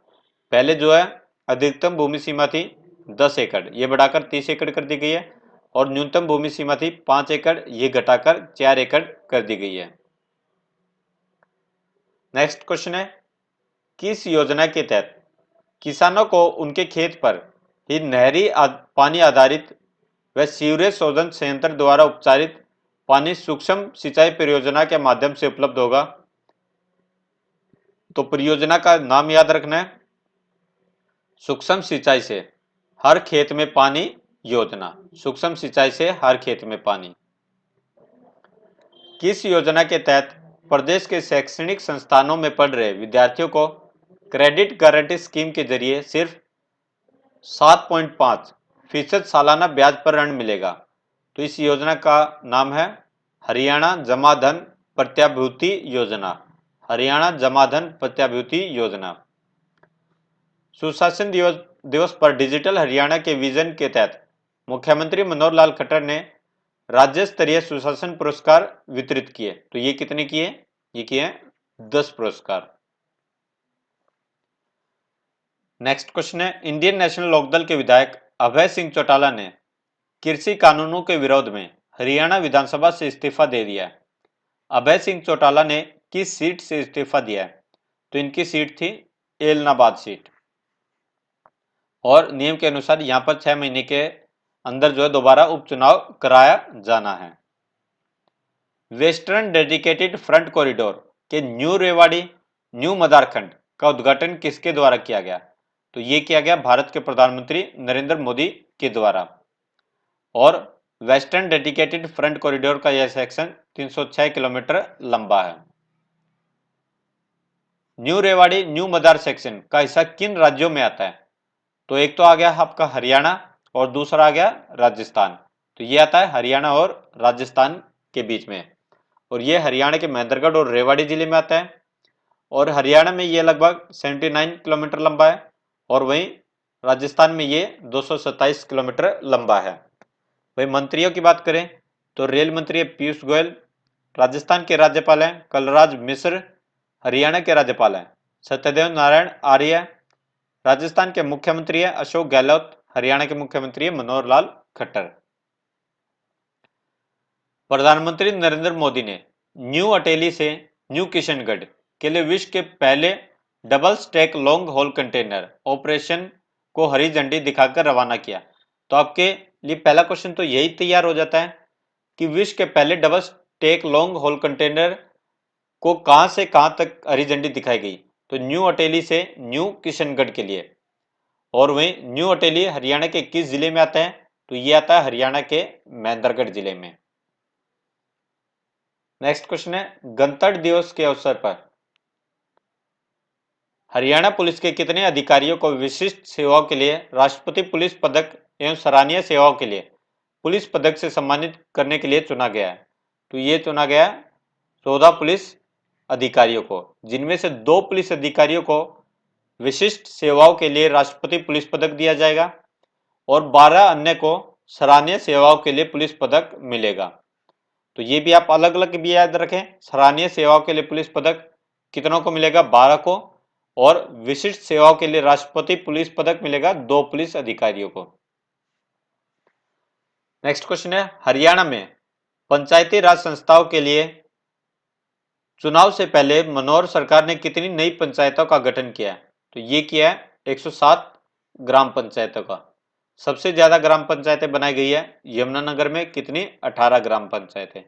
[SPEAKER 1] पहले जो है अधिकतम भूमि सीमा थी 10 एकड़, ये बढ़ाकर 30 एकड़ कर दी गई है। और न्यूनतम भूमि सीमा थी 5 एकड़, ये घटाकर 4 एकड़ कर दी गई है। नेक्स्ट क्वेश्चन है, किस योजना के तहत किसानों को उनके खेत पर ही नहरी पानी आधारित व सीवरेज शोधन संयंत्र द्वारा उपचारित पानी सूक्ष्म सिंचाई परियोजना के माध्यम से उपलब्ध होगा? तो परियोजना का नाम याद रखना है, सूक्ष्म सिंचाई से हर खेत में पानी योजना। सूक्ष्म सिंचाई से हर खेत में पानी। किस योजना के तहत प्रदेश के शैक्षणिक संस्थानों में पढ़ रहे विद्यार्थियों को क्रेडिट गारंटी स्कीम के जरिए सिर्फ 7.5% सालाना ब्याज पर ऋण मिलेगा? तो इस योजना का नाम है हरियाणा जमा धन प्रत्याभूति योजना। हरियाणा जमा धन प्रत्याभूति योजना। सुशासन दिवस पर डिजिटल हरियाणा के विजन के तहत मुख्यमंत्री मनोहर लाल खट्टर ने राज्य स्तरीय सुशासन पुरस्कार वितरित किए। तो ये कितने किए? ये किए 10 पुरस्कार। नेक्स्ट क्वेश्चन है, इंडियन नेशनल लोकदल के विधायक अभय सिंह चौटाला ने कृषि कानूनों के विरोध में हरियाणा विधानसभा से इस्तीफा दे दिया है। अभय सिंह चौटाला ने किस सीट से इस्तीफा दिया है? तो इनकी सीट थी एलनाबाद सीट। और नियम के अनुसार यहां पर 6 महीने के अंदर जो है दोबारा उपचुनाव कराया जाना है। वेस्टर्न डेडिकेटेड फ्रंट कॉरिडोर के न्यू रेवाड़ी न्यू मदारखंड का उद्घाटन किसके द्वारा किया गया? तो ये किया गया भारत के प्रधानमंत्री नरेंद्र मोदी के द्वारा। और वेस्टर्न डेडिकेटेड फ्रंट कॉरिडोर का यह सेक्शन 306 किलोमीटर लंबा है। न्यू रेवाड़ी न्यू मदार सेक्शन का हिस्सा किन राज्यों में आता है? तो एक तो आ गया आपका हरियाणा और दूसरा आ गया राजस्थान। तो ये आता है हरियाणा और राजस्थान के बीच में। और ये हरियाणा के महेंद्रगढ़ और रेवाड़ी जिले में आता है। और हरियाणा में ये लगभग 79 किलोमीटर लंबा है और वहीं राजस्थान में ये 227 किलोमीटर लंबा है। वही मंत्रियों की बात करें तो रेल मंत्री पीयूष गोयल, राजस्थान के राज्यपाल हैं कलराज मिश्र, हरियाणा के राज्यपाल हैं सत्यदेव नारायण आर्य, राजस्थान के मुख्यमंत्री है अशोक गहलोत, हरियाणा के मुख्यमंत्री है मनोहर लाल खट्टर। प्रधानमंत्री नरेंद्र मोदी ने न्यू अटेली से न्यू किशनगढ़ के लिए विश्व के पहले double stack long haul container operation को हरी झंडी दिखाकर रवाना किया। तो आपके लिए पहला क्वेश्चन तो यही तैयार हो जाता है कि विश्व के पहले double stack long haul container को कहां से कहां तक हरी झंडी दिखाई गई, तो न्यू अटेली से न्यू किशनगढ़ के लिए। और वहीं न्यू अटेली हरियाणा के किस जिले में आता है, तो ये आता है हरियाणा के महेंद्रगढ़ जिले में। नेक्स्ट क्वेश्चन है गणतंत्र दिवस के अवसर पर हरियाणा पुलिस के कितने अधिकारियों को विशिष्ट सेवाओं के लिए राष्ट्रपति पुलिस पदक एवं सराहनीय सेवाओं के लिए पुलिस पदक से सम्मानित करने के लिए चुना गया है, तो ये चुना गया 14 पुलिस अधिकारियों को, जिनमें से 2 पुलिस अधिकारियों को विशिष्ट सेवाओं के लिए राष्ट्रपति पुलिस पदक दिया जाएगा और 12 अन्य को सराहनीय सेवाओं के लिए पुलिस पदक मिलेगा। तो ये भी आप अलग अलग भी याद रखें, सराहनीय सेवाओं के लिए पुलिस पदक कितनों को मिलेगा, 12 को, और विशिष्ट सेवाओं के लिए राष्ट्रपति पुलिस पदक मिलेगा 2 पुलिस अधिकारियों को। नेक्स्ट क्वेश्चन है हरियाणा में पंचायती राज संस्थाओं के लिए चुनाव से पहले मनोहर सरकार ने कितनी नई पंचायतों का गठन किया है, तो ये किया है 107 ग्राम पंचायतों का। सबसे ज्यादा ग्राम पंचायतें बनाई गई है यमुनानगर में, कितनी, 18 ग्राम पंचायतें।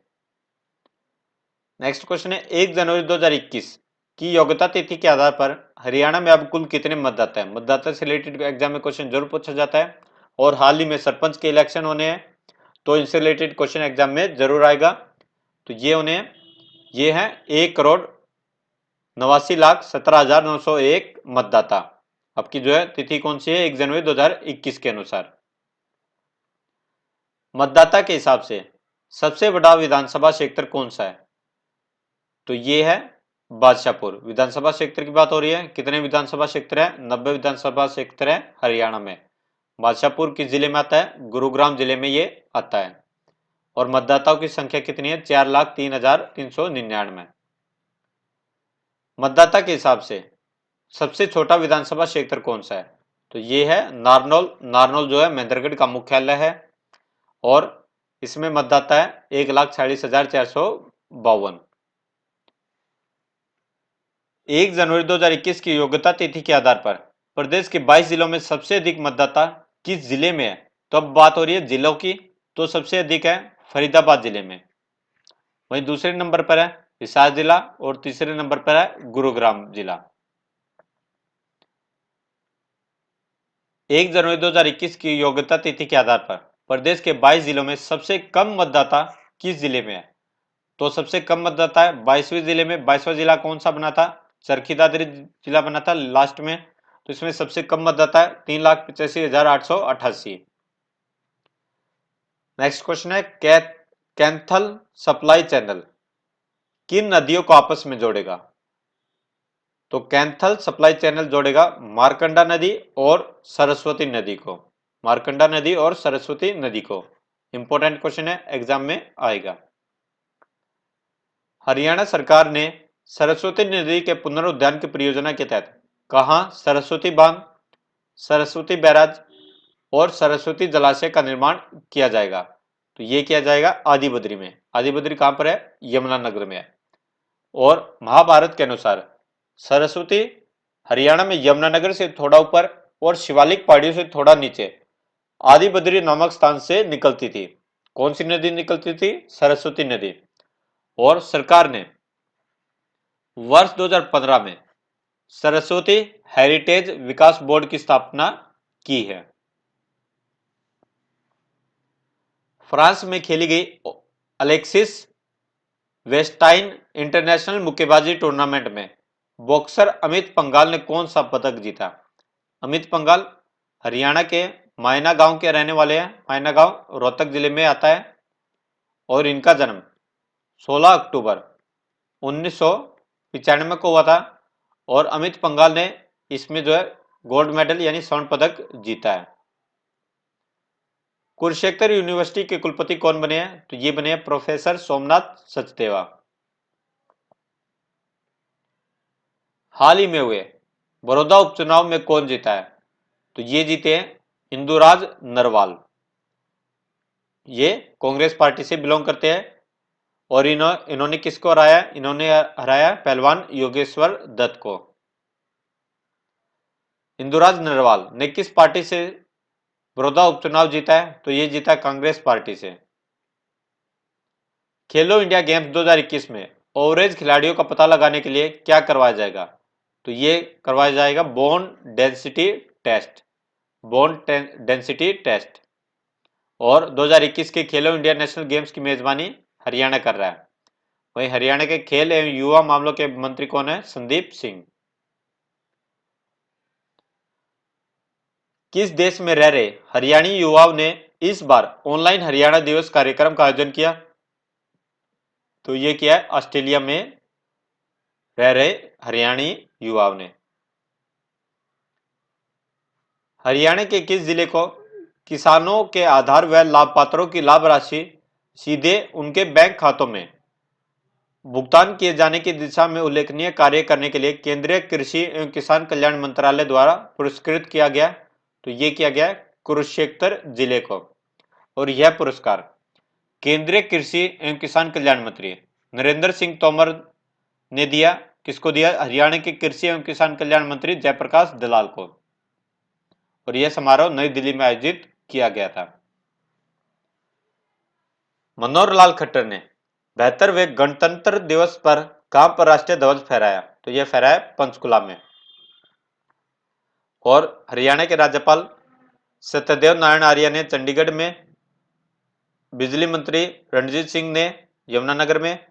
[SPEAKER 1] नेक्स्ट क्वेश्चन है 1 जनवरी 2021 की योग्यता तिथि के आधार पर हरियाणा में अब कुल कितने मतदाता है। मतदाता से रिलेटेड एग्जाम में क्वेश्चन जरूर पूछा जाता है और हाल ही में सरपंच के इलेक्शन होने हैं, तो इनसे रिलेटेड क्वेश्चन एग्जाम में जरूर आएगा। तो ये होने ये है 1,89,17,901 मतदाता। आपकी जो है तिथि कौन सी है, 1 जनवरी 2021 के अनुसार। मतदाता के हिसाब से सबसे बड़ा विधानसभा क्षेत्र कौन सा है, तो ये है बादशाहपुर विधानसभा क्षेत्र की बात हो रही है। कितने विधानसभा क्षेत्र है, 90 विधानसभा क्षेत्र है हरियाणा में। बादशाहपुर किस जिले में आता है, गुरुग्राम जिले में ये आता है। और मतदाताओं की संख्या कितनी है, 4,03,399। मतदाता के हिसाब से सबसे छोटा विधानसभा क्षेत्र कौन सा है, तो ये है नारनौल। नारनौल जो है महेंद्रगढ़ का मुख्यालय है और इसमें मतदाता है 1,46,452। 1 जनवरी 2021 की योग्यता तिथि के आधार पर प्रदेश के 22 जिलों में सबसे अधिक मतदाता किस जिले में है, तो अब बात हो रही है जिलों की, तो सबसे अधिक है फरीदाबाद जिले में। वहीं दूसरे नंबर पर है हिसार जिला और तीसरे नंबर पर है गुरुग्राम जिला। 1 जनवरी 2021 की योग्यता तिथि के आधार पर प्रदेश के 22 जिलों में सबसे कम मतदाता किस जिले में है, तो सबसे कम मतदाता है 22वें जिले में। 22वां जिला कौन सा बना था, चरखी दादरी जिला बना था लास्ट में, तो इसमें सबसे कम मतदाता है 3,85,888। नेक्स्ट क्वेश्चन है कैंथल सप्लाई चैनल किन नदियों को आपस में जोड़ेगा, तो कैंथल सप्लाई चैनल जोड़ेगा मार्कंडा नदी और सरस्वती नदी को। मार्कंडा नदी और सरस्वती नदी को। इंपॉर्टेंट क्वेश्चन है, एग्जाम में आएगा। हरियाणा सरकार ने सरस्वती नदी के पुनरुद्धार की परियोजना के तहत कहां सरस्वती बांध, सरस्वती बैराज और सरस्वती जलाशय का निर्माण किया जाएगा, तो ये किया जाएगा आदिबद्री में। आदिबद्री कहां पर है, यमुनानगर में है। और महाभारत के अनुसार सरस्वती हरियाणा में यमुनानगर से थोड़ा ऊपर और शिवालिक पहाड़ियों से थोड़ा नीचे आदिबद्री नामक स्थान से निकलती थी। कौन सी नदी निकलती थी, सरस्वती नदी। और सरकार ने वर्ष 2015 में सरस्वती हेरिटेज विकास बोर्ड की स्थापना की है। फ्रांस में खेली गई अलेक्सिस वेस्टाइन इंटरनेशनल मुक्केबाजी टूर्नामेंट में बॉक्सर अमित पंघाल ने कौन सा पदक जीता। अमित पंघाल हरियाणा के मायना गांव के रहने वाले हैं। मायना गांव रोहतक जिले में आता है और इनका जन्म 16 अक्टूबर 1995 को हुआ था और अमित पंघाल ने इसमें जो है गोल्ड मेडल यानी स्वर्ण पदक जीता है। कुरुक्षेत्र यूनिवर्सिटी के कुलपति कौन बने हैं? तो ये बने हैं प्रोफेसर सोमनाथ सचदेवा। हाल ही में हुए बड़ौदा उपचुनाव में कौन जीता है? तो ये जीते हैं इंदुराज नरवाल। ये कांग्रेस पार्टी से बिलोंग करते हैं और इन्होंने किसको हराया? इन्होंने हराया पहलवान योगेश्वर दत्त को। इंदुराज नरवाल ने किस पार्टी से बड़ौदा उपचुनाव जीता है? तो ये जीता कांग्रेस पार्टी से। खेलो इंडिया गेम्स 2021 में ओवरेज खिलाड़ियों का पता लगाने के लिए क्या करवाया जाएगा? तो ये करवाया जाएगा bone density test. Bone density test. और 2021 के खेलो इंडिया नेशनल गेम्स की मेजबानी हरियाणा कर रहा है। वहीं हरियाणा के खेल एवं युवा मामलों के मंत्री कौन है? संदीप सिंह। किस देश में रह रहे हरियाणी युवाओं ने इस बार ऑनलाइन हरियाणा दिवस कार्यक्रम का आयोजन किया? तो ये किया है ऑस्ट्रेलिया में रह रहे हरियाणी युवाओं ने। हरियाणा के किस जिले को किसानों के आधार व लाभपात्रों की लाभ राशि सीधे उनके बैंक खातों में भुगतान किए जाने की दिशा में उल्लेखनीय कार्य करने के लिए केंद्रीय कृषि एवं किसान कल्याण मंत्रालय द्वारा पुरस्कृत किया गया? तो ये किया गया कुरुक्षेत्र जिले को। और यह पुरस्कार केंद्रीय कृषि एवं किसान कल्याण मंत्री नरेंद्र सिंह तोमर ने दिया। किसको दिया? हरियाणा के कृषि एवं किसान कल्याण मंत्री जयप्रकाश दलाल को। और यह समारोह नई दिल्ली में आयोजित किया गया था। मनोहर लाल खट्टर ने 72वें गणतंत्र दिवस पर कहां पर राष्ट्रीय ध्वज फहराया? तो यह फहराया पंचकुला में। और हरियाणा के राज्यपाल सत्यदेव नारायण आर्य ने चंडीगढ़ में, बिजली मंत्री रणजीत सिंह ने यमुनानगर में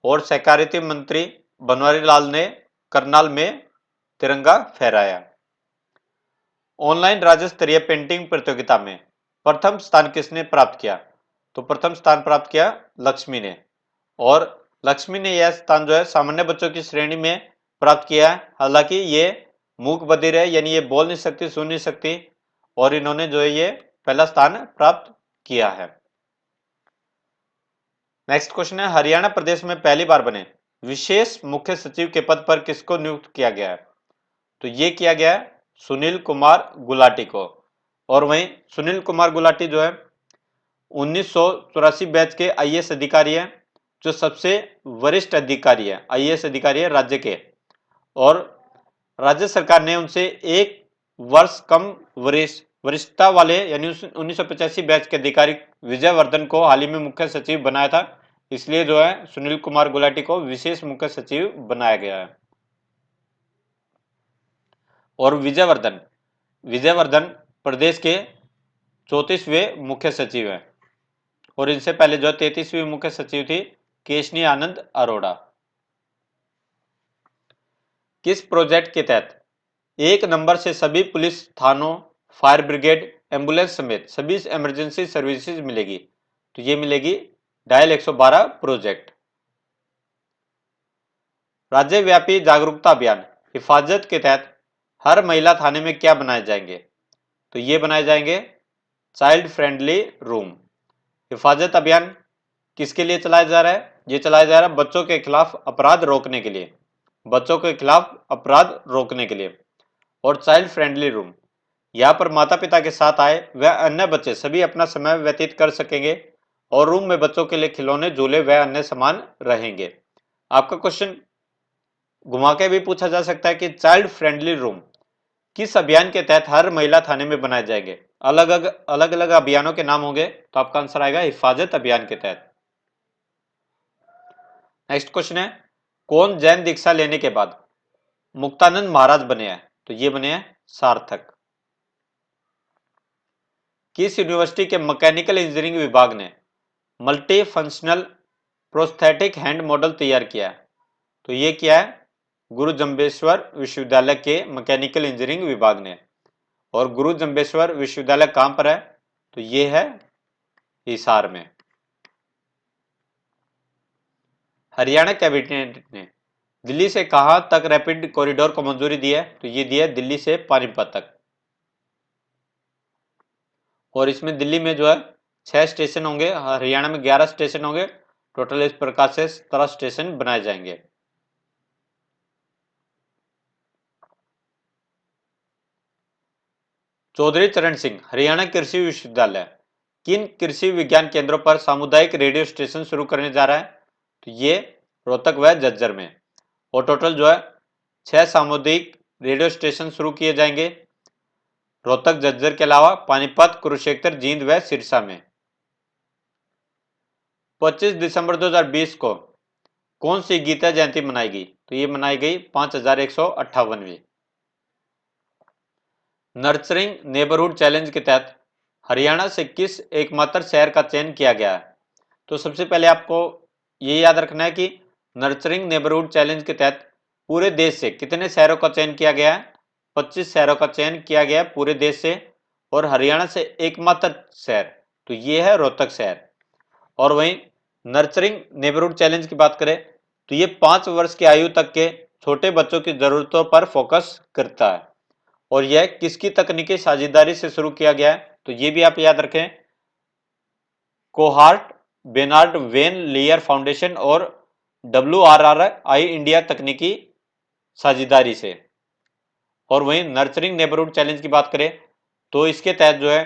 [SPEAKER 1] और सहकारिता मंत्री बनवारी लाल ने करनाल में तिरंगा फहराया। ऑनलाइन राज्य स्तरीय पेंटिंग प्रतियोगिता में प्रथम स्थान किसने प्राप्त किया? तो प्रथम स्थान प्राप्त किया लक्ष्मी ने। और लक्ष्मी ने यह स्थान जो है सामान्य बच्चों की श्रेणी में प्राप्त किया है। हालांकि ये मूक बधिर है, यानी ये बोल नहीं सकती, सुन नहीं सकती, और इन्होंने जो है ये पहला स्थान प्राप्त किया है। नेक्स्ट क्वेश्चन है, हरियाणा प्रदेश में पहली बार बने विशेष मुख्य सचिव के पद पर किसको नियुक्त किया गया है? तो ये किया गया है सुनील कुमार गुलाटी को। और वहीं सुनील कुमार गुलाटी जो है 1984 बैच के आईएएस अधिकारी हैं, जो सबसे वरिष्ठ अधिकारी है, आईएएस अधिकारी है राज्य के। और राज्य सरकार ने उनसे 1 वर्ष कम वरिष्ठता वाले यानी 1985 बैच के अधिकारी विजय वर्धन को हाल ही में मुख्य सचिव बनाया था। इसलिए जो है सुनील कुमार गुलाटी को विशेष मुख्य सचिव बनाया गया है। और विजय वर्धन प्रदेश के 34वें मुख्य सचिव हैं। और इनसे पहले जो 33वीं मुख्य सचिव थी केशनी आनंद अरोड़ा। किस प्रोजेक्ट के तहत 1 नंबर से सभी पुलिस थानों, फायर ब्रिगेड, एम्बुलेंस समेत सभी इमरजेंसी सर्विसेज मिलेगी? तो ये मिलेगी डायल 112 प्रोजेक्ट। राज्यव्यापी जागरूकता अभियान हिफाजत के तहत हर महिला थाने में क्या बनाए जाएंगे? तो ये बनाए जाएंगे चाइल्ड फ्रेंडली रूम। हिफाजत अभियान किसके लिए चलाया जा रहा है? ये चलाया जा रहा है बच्चों के खिलाफ अपराध रोकने के लिए। बच्चों के खिलाफ अपराध रोकने के लिए। और चाइल्ड फ्रेंडली रूम, यहाँ पर माता पिता के साथ आए व अन्य बच्चे सभी अपना समय व्यतीत कर सकेंगे और रूम में बच्चों के लिए खिलौने, झूले व अन्य सामान रहेंगे। आपका क्वेश्चन घुमा के भी पूछा जा सकता है कि चाइल्ड फ्रेंडली रूम किस अभियान के तहत हर महिला थाने में बनाए जाएंगे? अलग अलग अभियानों के नाम होंगे, तो आपका आंसर आएगा हिफाजत अभियान के तहत। नेक्स्ट क्वेश्चन है, कौन जैन दीक्षा लेने के बाद मुक्तानंद महाराज बने हैं? तो ये बने हैं सार्थक। किस यूनिवर्सिटी के मैकेनिकल इंजीनियरिंग विभाग ने multi functional prosthetic hand model तैयार किया है? तो ये किया है गुरु जम्बेश्वर विश्वविद्यालय के मैकेनिकल इंजीनियरिंग विभाग ने। और गुरु जम्बेश्वर विश्वविद्यालय कहां पर है? तो ये है हिसार में। हरियाणा कैबिनेट ने दिल्ली से कहां तक रैपिड कॉरिडोर को मंजूरी दी है? तो ये दी है दिल्ली से पानीपत तक। और इसमें दिल्ली में जो है 6 स्टेशन होंगे, हरियाणा में 11 स्टेशन होंगे। टोटल इस प्रकार से 17 स्टेशन बनाए जाएंगे। चौधरी चरण सिंह हरियाणा कृषि विश्वविद्यालय किन कृषि विज्ञान केंद्रों पर सामुदायिक रेडियो स्टेशन शुरू करने जा रहा है? तो ये रोहतक व झज्जर में। और टोटल जो है 6 सामुदायिक रेडियो स्टेशन शुरू किए जाएंगे, रोहतक झज्जर के अलावा पानीपत, कुरुक्षेत्र, जींद व सिरसा में। 25 दिसंबर 2020 को कौन सी गीता जयंती मनाएगी? तो ये मनाई गई 5158वीं। नर्चरिंग नेबरहुड चैलेंज के तहत हरियाणा से किस एकमात्र शहर का चयन किया गया है? तो सबसे पहले आपको ये याद रखना है कि नर्चरिंग नेबरहुड चैलेंज के तहत पूरे देश से कितने शहरों का चयन किया गया है? 25 शहरों का चयन किया गया है पूरे देश से। और हरियाणा से एकमात्र शहर तो ये है रोहतक शहर। और वहीं नर्चरिंग नेबरहुड चैलेंज की बात करें तो ये 5 वर्ष की आयु तक के छोटे बच्चों की जरूरतों पर फोकस करता है। और यह किसकी तकनीकी साझेदारी से शुरू किया गया है? तो ये भी आप याद रखें, cohort, Bernard when layer foundation और WRRI इंडिया तकनीकी साझेदारी से। और वहीं नर्चरिंग नेबरहुड चैलेंज की बात करें तो इसके तहत जो है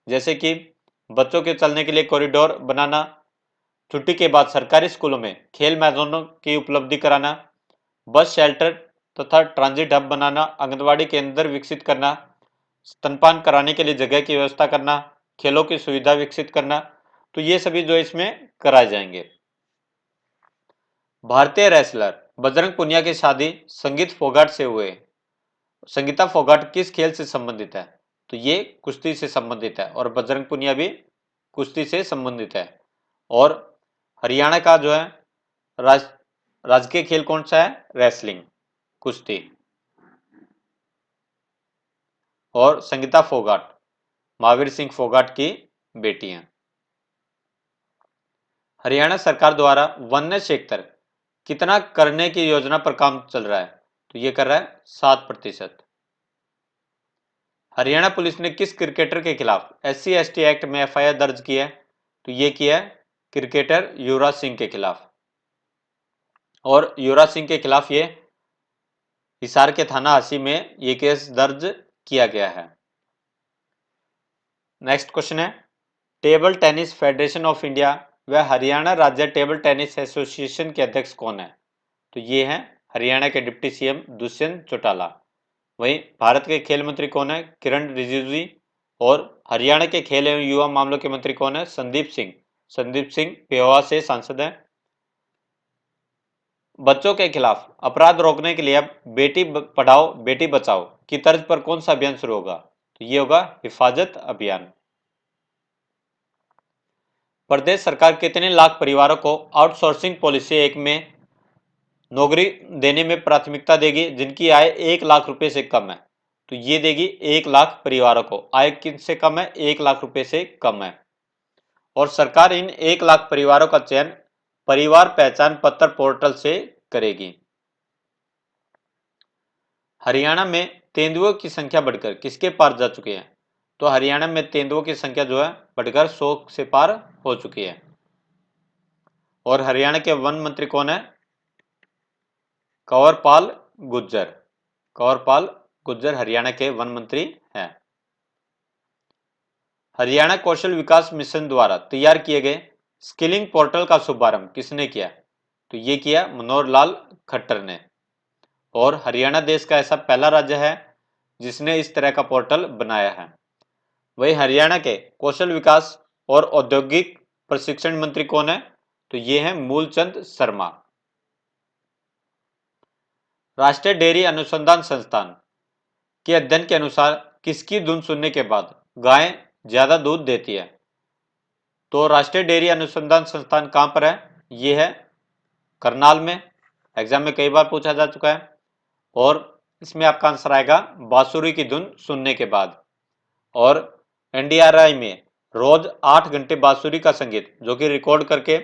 [SPEAKER 1] जैसे कि बच्चों के चलने के लिए कॉरिडोर बनाना, छुट्टी के बाद सरकारी स्कूलों में खेल मैदानों की उपलब्धि कराना, बस शेल्टर तथा ट्रांजिट हब बनाना, आंगनबाड़ी केंद्र विकसित करना, स्तनपान कराने के लिए जगह की व्यवस्था करना, खेलों की सुविधा विकसित करना, तो ये सभी जो इसमें कराए जाएंगे। भारतीय रेसलर बजरंग पुनिया की शादी संगीत फोगाट से हुए। संगीता फोगाट किस खेल से संबंधित है? तो ये कुश्ती से संबंधित है और बजरंग पुनिया भी कुश्ती से संबंधित है। और हरियाणा का जो है राजकीय खेल कौन सा है? रेसलिंग, कुश्ती। और संगीता फोगाट महावीर सिंह फोगाट की बेटी हैं। हरियाणा सरकार द्वारा वन्य क्षेत्र कितना करने की योजना पर काम चल रहा है? तो ये कर रहा है 7%। हरियाणा पुलिस ने किस क्रिकेटर के खिलाफ SC/ST एक्ट में FIR दर्ज की है? तो ये किया है क्रिकेटर युवराज सिंह के खिलाफ। और युवराज सिंह के खिलाफ ये हिसार के थाना हसी में ये केस दर्ज किया गया है। नेक्स्ट क्वेश्चन है, table tennis federation of India व हरियाणा राज्य टेबल टेनिस एसोसिएशन के अध्यक्ष कौन है? तो ये हैं हरियाणा के डिप्टी CM दुष्यंत चौटाला। वहीं भारत के खेल मंत्री कौन है? किरण रिजिजू जी। और हरियाणा के खेल एवं युवा मामलों के मंत्री कौन है? संदीप सिंह। संदीप सिंह पेहोवा से सांसद हैं। बच्चों के खिलाफ अपराध रोकने के लिए अब बेटी पढ़ाओ बेटी बचाओ की तर्ज पर कौन सा अभियान शुरू होगा? तो ये होगा हिफाजत अभियान। प्रदेश सरकार कितने लाख परिवारों को आउटसोर्सिंग पॉलिसी 1 में नौकरी देने में प्राथमिकता देगी जिनकी आय 1 लाख रुपए से कम है? तो ये देगी 1 लाख परिवारों को। आय किनसे कम है? 1 लाख रुपए से कम है। और सरकार इन 1 लाख परिवारों का चयन परिवार पहचान पत्र पोर्टल से करेगी। हरियाणा में तेंदुओं की संख्या बढ़कर किसके पार जा चुकी है? तो हरियाणा में तेंदुओं की संख्या जो है बढ़कर 100 से पार हो चुकी है। और हरियाणा के वन मंत्री कौन है? कंवरपाल गुज्जर। कंवरपाल गुज्जर हरियाणा के वन मंत्री हैं। हरियाणा कौशल विकास मिशन द्वारा तैयार किए गए स्किलिंग पोर्टल का शुभारंभ किसने किया? तो ये किया मनोहर लाल खट्टर ने। और हरियाणा देश का ऐसा पहला राज्य है जिसने इस तरह का पोर्टल बनाया है। वही हरियाणा के कौशल विकास और औद्योगिक प्रशिक्षण मंत्री कौन है? तो ये हैं मूलचंद शर्मा। राष्ट्रीय डेयरी अनुसंधान संस्थान के अध्ययन के अनुसार किसकी धुन सुनने के बाद गाय ज्यादा दूध देती है? तो राष्ट्रीय डेयरी अनुसंधान संस्थान कहां पर है? ये है करनाल में। एग्जाम में कई बार पूछा जा चुका है। और इसमें आपका आंसर आएगा बांसुरी की धुन सुनने के बाद। और NDRI में रोज 8 घंटे बांसुरी का संगीत जो कि रिकॉर्ड करके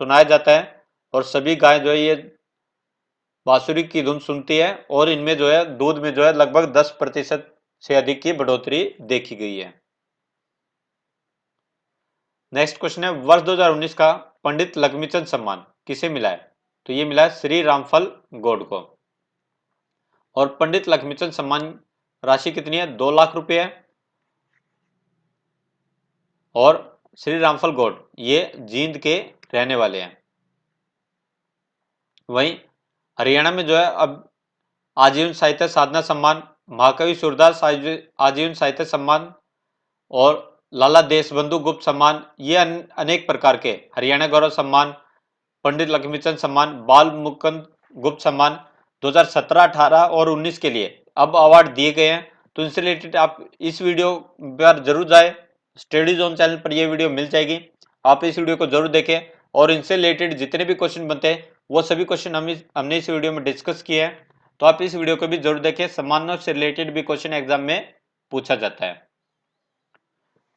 [SPEAKER 1] सुनाया जाता है। और सभी गाय जो है ये बांसुरी की धुन सुनती है और इनमें जो है दूध में जो है लगभग 10% से अधिक की बढ़ोतरी देखी गई है। नेक्स्ट क्वेश्चन है, वर्ष 2019 का पंडित लक्ष्मीचंद सम्मान किसे मिला है? तो ये मिला है श्री रामफल गौड़ को। और पंडित लक्ष्मीचंद सम्मान राशि कितनी है? 2 लाख रुपए है। और श्री रामफल गौड़ ये जींद के रहने वाले हैं। वहीं हरियाणा में जो है अब आजीवन साहित्य साधना सम्मान, महाकवि सूरदास आजीवन साहित्य सम्मान और लाला देशबंधु गुप्त सम्मान, ये अनेक प्रकार के हरियाणा गौरव सम्मान, पंडित लक्ष्मीचंद सम्मान, बाल मुकुंद गुप्त सम्मान 2017, 18 और 19 के लिए अब अवार्ड दिए गए हैं। तो इनसे रिलेटेड आप इस वीडियो पर जरूर जाए, स्टडी जोन चैनल पर यह वीडियो मिल जाएगी, आप इस वीडियो को जरूर देखें। और इनसे रिलेटेड जितने भी क्वेश्चन बनते हैं वो सभी क्वेश्चन हमने इस वीडियो में डिस्कस किए हैं, तो आप इस वीडियो को भी जरूर देखें। सम्मानों से रिलेटेड भी क्वेश्चन एग्जाम में पूछा जाता है।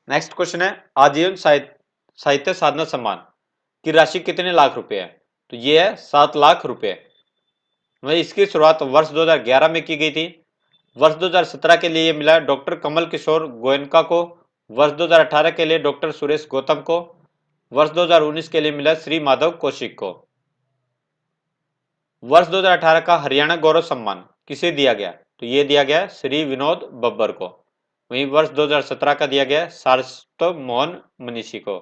[SPEAKER 1] नेक्स्ट क्वेश्चन है, आजीवन साहित्य साधना सम्मान की राशि कितने लाख रुपए है? तो ये है 7 लाख रुपए। वही इसकी शुरुआत वर्ष 2011 में की गई थी। वर्ष 2017 के लिए मिला डॉक्टर कमल किशोर गोयनका को, वर्ष 2018 के लिए डॉक्टर सुरेश गौतम को, वर्ष 2019 के लिए मिला श्री माधव कौशिक को। वर्ष 2018 का हरियाणा गौरव सम्मान किसे दिया गया? तो ये दिया गया श्री विनोद बब्बर को। वहीं वर्ष 2017 का दिया गया सारस्वत मोहन मनीषी को।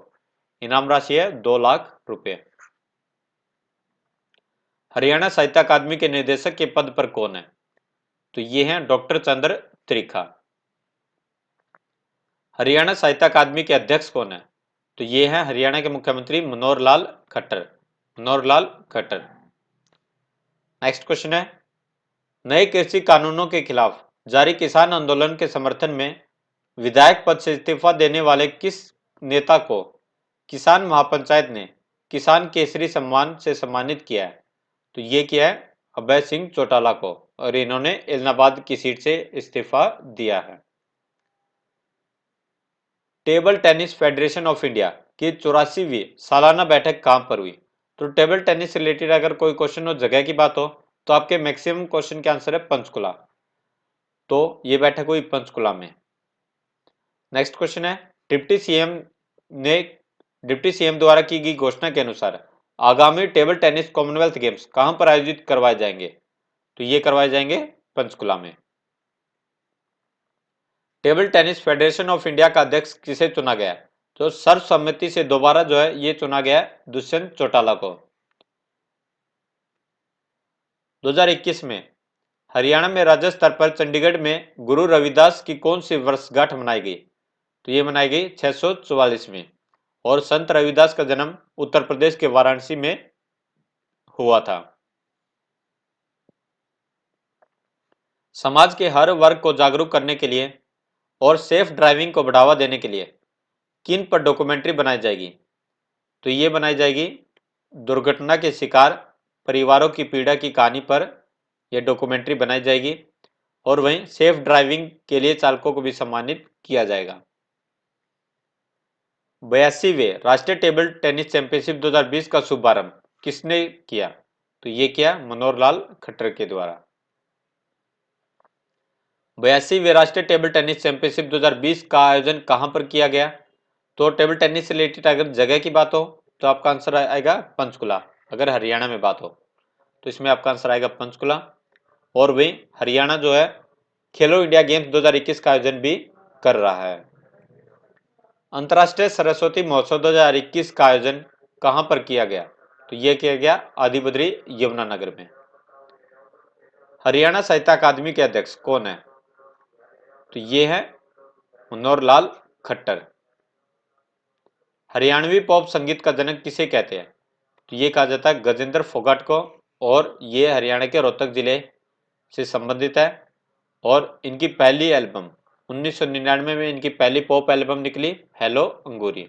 [SPEAKER 1] इनाम राशि है 2 लाख रुपए। हरियाणा साहित्य अकादमी के निदेशक के पद पर कौन है? तो ये हैं डॉक्टर चंद्र त्रिखा। हरियाणा साहित्य अकादमी के अध्यक्ष कौन है? तो ये हैं हरियाणा के मुख्यमंत्री मनोहर लाल खट्टर। मनोहर लाल खट्टर। नेक्स्ट क्वेश्चन है, नए कृषि कानूनों के खिलाफ जारी किसान आंदोलन के समर्थन में विधायक पद से इस्तीफा देने वाले किस नेता को किसान महापंचायत ने किसान केसरी सम्मान से सम्मानित किया है? तो ये किया है अभय सिंह चौटाला को, और इन्होंने इलाहाबाद की सीट से इस्तीफा दिया है। Table tennis federation of India की 84वीं सालाना बैठक कहां पर हुई? तो टेबल टेनिस से रिलेटेड अगर कोई क्वेश्चन हो, जगह की बात हो, तो आपके मैक्सिमम क्वेश्चन के आंसर है पंचकुला। तो ये बैठक हुई पंचकुला में। नेक्स्ट क्वेश्चन है, डिप्टी सीएम द्वारा की गई घोषणा के अनुसार आगामी टेबल टेनिस कॉमनवेल्थ गेम्स कहां पर आयोजित करवाए जाएंगे? तो ये करवाए जाएंगे पंचकुला में। Table tennis federation of India का अध्यक्ष किसे चुना गया? तो सर्वसम्मति से दोबारा जो है ये चुना गया दुष्यंत चौटाला को। 2021 में हरियाणा में राज्य स्तर पर चंडीगढ़ में गुरु रविदास की कौन सी वर्षगांठ मनाई गई? तो ये मनाई गई 644 और संत रविदास का जन्म उत्तर प्रदेश के वाराणसी में हुआ था। समाज के हर वर्ग को जागरूक करने के लिए और सेफ ड्राइविंग को बढ़ावा देने के लिए किन पर डॉक्यूमेंट्री बनाई जाएगी? तो ये बनाई जाएगी दुर्घटना के शिकार परिवारों की पीड़ा की कहानी पर यह डॉक्यूमेंट्री बनाई जाएगी। और वहीं सेफ ड्राइविंग के लिए चालकों को भी सम्मानित किया जाएगा। 82वें राष्ट्रीय टेबल टेनिस चैंपियनशिप 2020 का शुभारंभ किसने किया? तो ये किया मनोहर लाल खट्टर के द्वारा। 82वें राष्ट्रीय टेबल टेनिस चैंपियनशिप 2020 का आयोजन कहां पर किया गया? तो टेबल टेनिस से रिलेटेड अगर जगह की बात हो तो आपका आंसर आएगा पंचकुला। अगर हरियाणा में बात हो तो इसमें आपका आंसर आएगा पंचकुला। और वही हरियाणा जो है खेलो इंडिया गेम्स 2021 का आयोजन भी कर रहा है। अंतर्राष्ट्रीय सरस्वती महोत्सव 2021 का आयोजन कहां पर किया गया? तो यह किया गया आदिबद्री यमुनानगर में। हरियाणा साहित्य अकादमी के अध्यक्ष कौन है? तो ये है मनोहर लाल खट्टर। हरियाणवी पॉप संगीत का जनक किसे कहते हैं? तो ये कहा जाता है गजेंद्र फोगाट को, और ये हरियाणा के रोहतक जिले से संबंधित है। और इनकी पहली एल्बम 1999 में इनकी पहली पॉप एल्बम निकली हेलो अंगूरी।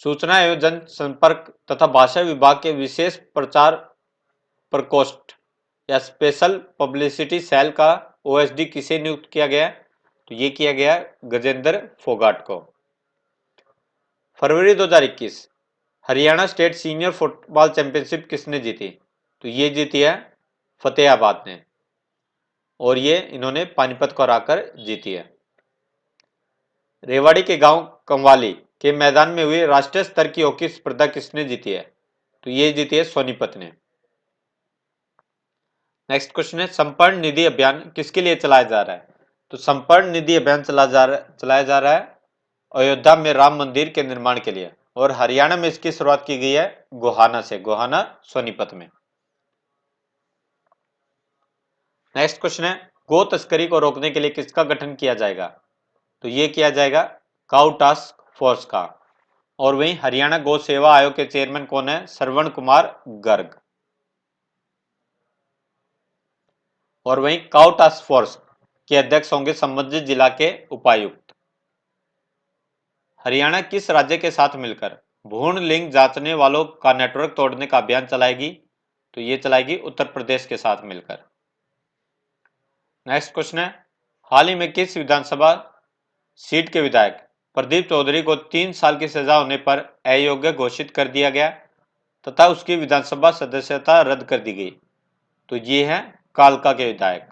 [SPEAKER 1] सूचना एवं जनसंपर्क तथा भाषा विभाग के विशेष प्रचार प्रकोष्ठ या स्पेशल पब्लिसिटी सेल का ओएसडी किसे नियुक्त किया गया? तो ये किया गया गजेंद्र फोगाट को। फरवरी 2021 Haryana state senior football championship किसने जीती? तो ये जीती है फतेहाबाद ने, और ये इन्होंने पानीपत को हराकर जीती है। रेवाड़ी के गांव कंवाली के मैदान में हुई राष्ट्रीय स्तर की हॉकी स्पर्धा किसने जीती है? तो ये जीती है सोनीपत ने। नेक्स्ट क्वेश्चन है, संपर्क निधि अभियान किसके लिए चलाया जा रहा है? तो संपर्क निधि अभियान चलाया जा रहा है अयोध्या में राम मंदिर के निर्माण के लिए, और हरियाणा में इसकी शुरुआत की गई है गोहाना से, गोहाना सोनीपत में। नेक्स्ट क्वेश्चन है, गो तस्करी को रोकने के लिए किसका गठन किया जाएगा? तो ये किया जाएगा काउ टास्क फोर्स का। और वहीं हरियाणा गौ सेवा आयोग के चेयरमैन कौन है? श्रवण कुमार गर्ग। और वहीं काउ टास्क फोर्स के अध्यक्ष होंगे संबंधित जिला के उपायुक्त। हरियाणा किस राज्य के साथ मिलकर भ्रूण लिंग जांचने वालों का नेटवर्क तोड़ने का अभियान चलाएगी? तो ये चलाएगी उत्तर प्रदेश के साथ मिलकर। नेक्स्ट क्वेश्चन है, हाल ही में किस विधानसभा सीट के विधायक प्रदीप चौधरी को 3 साल की सजा होने पर अयोग्य घोषित कर दिया गया तथा उसकी विधानसभा सदस्यता रद्द कर दी गई? तो ये है कालका के विधायक,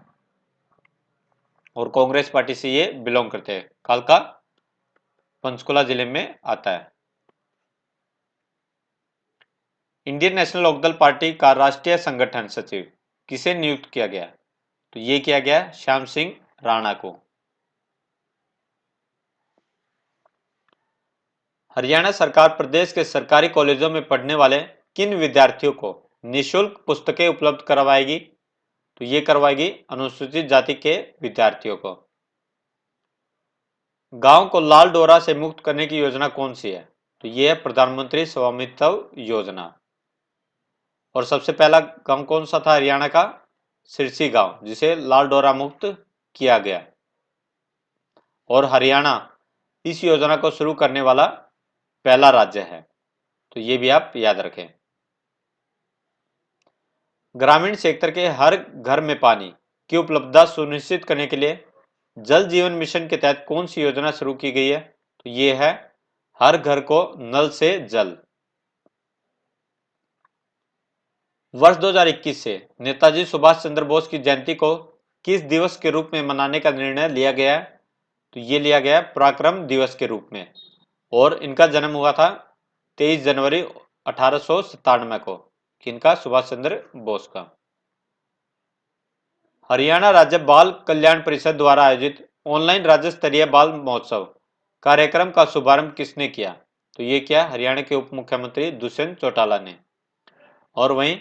[SPEAKER 1] और कांग्रेस पार्टी से ये बिलोंग करते हैं। कालका पंचकुला जिले में आता है। इंडियन नेशनल लोकदल पार्टी का राष्ट्रीय संगठन सचिव किसे नियुक्त किया गया? तो ये किया गया श्याम सिंह राणा को। हरियाणा सरकार प्रदेश के सरकारी कॉलेजों में पढ़ने वाले किन विद्यार्थियों को निःशुल्क पुस्तकें उपलब्ध करवाएगी? तो ये करवाएगी अनुसूचित जाति के विद्यार्थियों को। गांव को लाल डोरा से मुक्त करने की योजना कौन सी है? तो ये है प्रधानमंत्री स्वामित्व योजना। और सबसे पहला गांव कौन सा था हरियाणा का? सिरसी गांव, जिसे लाल डोरा मुक्त किया गया। और हरियाणा इस योजना को शुरू करने वाला पहला राज्य है, तो ये भी आप याद रखें। ग्रामीण क्षेत्र के हर घर में पानी की उपलब्धता सुनिश्चित करने के लिए जल जीवन मिशन के तहत कौन सी योजना शुरू की गई है? तो ये है हर घर को नल से जल। वर्ष 2021 से नेताजी सुभाष चंद्र बोस की जयंती को किस दिवस के रूप में मनाने का निर्णय लिया गया है? तो ये लिया गया है पराक्रम दिवस के रूप में, और इनका जन्म हुआ था 23 जनवरी 1897 को। किनका? सुभाष चंद्र बोस का। हरियाणा राज्य बाल कल्याण परिषद द्वारा आयोजित ऑनलाइन राज्य स्तरीय बाल महोत्सव कार्यक्रम का शुभारंभ किसने किया? तो ये किया हरियाणा के उप मुख्यमंत्री दुष्यंत चौटाला ने। और वहीं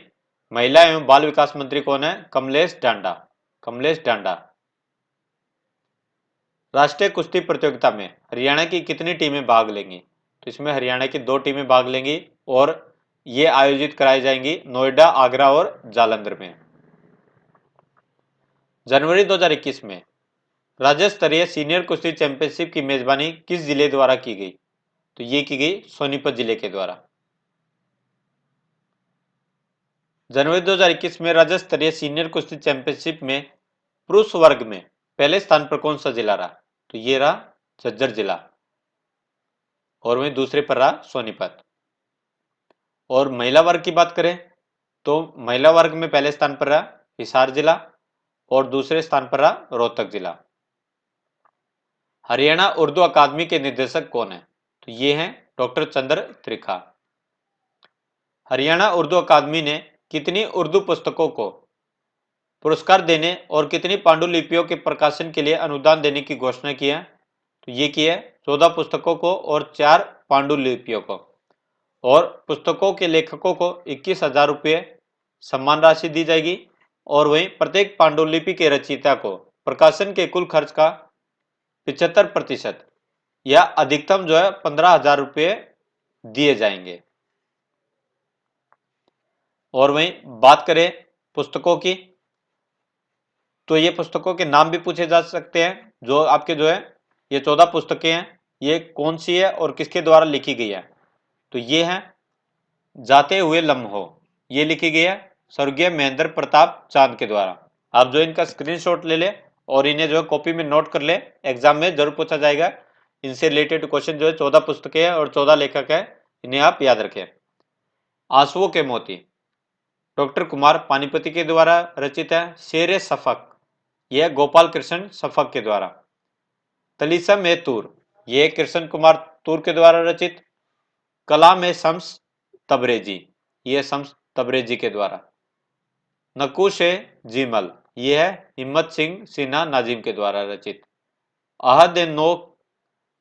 [SPEAKER 1] महिला एवं बाल विकास मंत्री कौन है? कमलेश डांडा, कमलेश डांडा। राष्ट्रीय कुश्ती प्रतियोगिता में हरियाणा की कितनी टीमें भाग लेंगी? तो इसमें हरियाणा की 2 टीमें भाग लेंगी, और ये आयोजित कराई जाएंगी नोएडा, आगरा और जालंधर में। जनवरी 2021 में राज्य स्तरीय सीनियर कुश्ती चैंपियनशिप की मेजबानी किस जिले द्वारा की गई? तो ये की गई सोनीपत जिले के द्वारा। जनवरी 2021 में राज्य स्तरीय सीनियर कुश्ती चैंपियनशिप में पुरुष वर्ग में पहले स्थान पर कौन सा जिला रहा? तो ये रहा झज्जर जिला, और वहीं दूसरे पर रहा सोनीपत। और महिला वर्ग की बात करें तो महिला वर्ग में पहले स्थान पर रहा हिसार जिला, और दूसरे स्थान पर रहा रोहतक जिला। हरियाणा उर्दू अकादमी के निदेशक कौन है? तो ये हैं डॉक्टर चंद्र त्रिखा। हरियाणा उर्दू अकादमी ने कितनी उर्दू पुस्तकों को पुरस्कार देने और कितनी पांडुलिपियों के प्रकाशन के लिए अनुदान देने की घोषणा की है? तो ये की है 14 पुस्तकों को और 4 पांडुलिपियों को। और पुस्तकों के लेखकों को 21,000 रुपये सम्मान राशि दी जाएगी, और वहीं प्रत्येक पांडुलिपि के रचयिता को प्रकाशन के कुल खर्च का 75% या अधिकतम जो है 15,000 रुपये दिए जाएंगे। और वहीं बात करें पुस्तकों की, तो ये पुस्तकों के नाम भी पूछे जा सकते हैं। जो आपके जो है ये 14 पुस्तकें हैं, ये कौन सी है और किसके द्वारा लिखी गई है? तो ये है जाते हुए लम्हों, ये लिखी गई है स्वर्गीय महेंद्र प्रताप चांद के द्वारा। आप जो इनका स्क्रीनशॉट ले ले और इन्हें जो है कॉपी में नोट कर ले, एग्जाम में जरूर पूछा जाएगा। इनसे रिलेटेड क्वेश्चन जो है 14 पुस्तकें हैं और 14 लेखक है, इन्हें आप याद रखें। आंसुओं के मोती डॉक्टर कुमार पानीपति के द्वारा रचित है। शेर सफक यह गोपाल कृष्ण सफक के द्वारा। तलीसम ए तूर यह कृष्ण कुमार तूर के द्वारा रचित। कलाम ए शम्स तबरेजी यह शम्स तबरेजी के द्वारा। नकुश ए जीमल यह है हिम्मत सिंह सिन्हा नाजिम के द्वारा रचित। अहद ए नो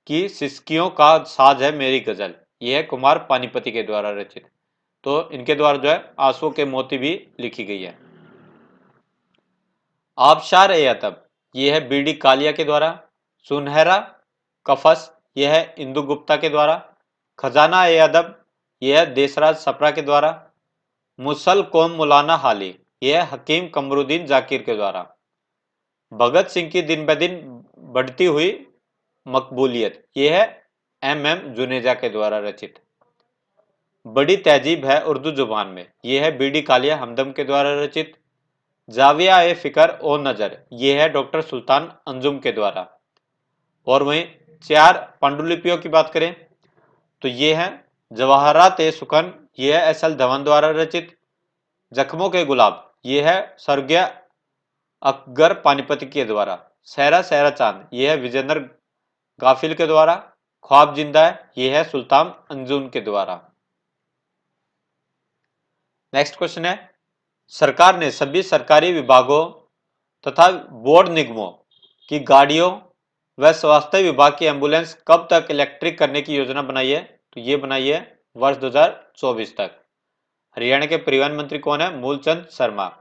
[SPEAKER 1] की सिसकियों का साज है मेरी गजल यह है कुमार पानीपति के द्वारा रचित। तो इनके द्वारा जो है आंसुओं के मोती भी लिखी गई है। आबशार ए अतब यह है बीडी कालिया के द्वारा। सुनहरा कफस यह है इंदु गुप्ता के द्वारा। खजाना ए अदब यह है देसराज सप्रा के द्वारा। मुसल कौम मुलाना हाली यह है हकीम कमरुद्दीन जाकिर के द्वारा। भगत सिंह की दिन ब दिन बढ़ती हुई मकबूलियत यह है एम जुनेजा के द्वारा रचित। बड़ी तहजीब है उर्दू जुबान में यह है बीडी कालिया हमदम के द्वारा रचित। जाविया ए फिकर ओ नजर यह है डॉक्टर सुल्तान अंजुम के द्वारा। और वहीं चार पांडुलिपियों की बात करें तो ये है जवाहरात ए सुखन यह है एस एल धवन द्वारा रचित। जख्मों के गुलाब यह है स्वर्गीय अकबर पानीपति के द्वारा। सहरा सहरा चांद यह है विजेंद्र गाफिल के द्वारा। ख्वाब जिंदा है यह है सुल्तान अंजुम के द्वारा। नेक्स्ट क्वेश्चन है सरकार ने सभी सरकारी विभागों तथा बोर्ड निगमों की गाड़ियों व स्वास्थ्य विभाग की एम्बुलेंस कब तक इलेक्ट्रिक करने की योजना बनाई है? तो ये बनाई है वर्ष 2024 तक। हरियाणा के परिवहन मंत्री कौन है? मूलचंद शर्मा।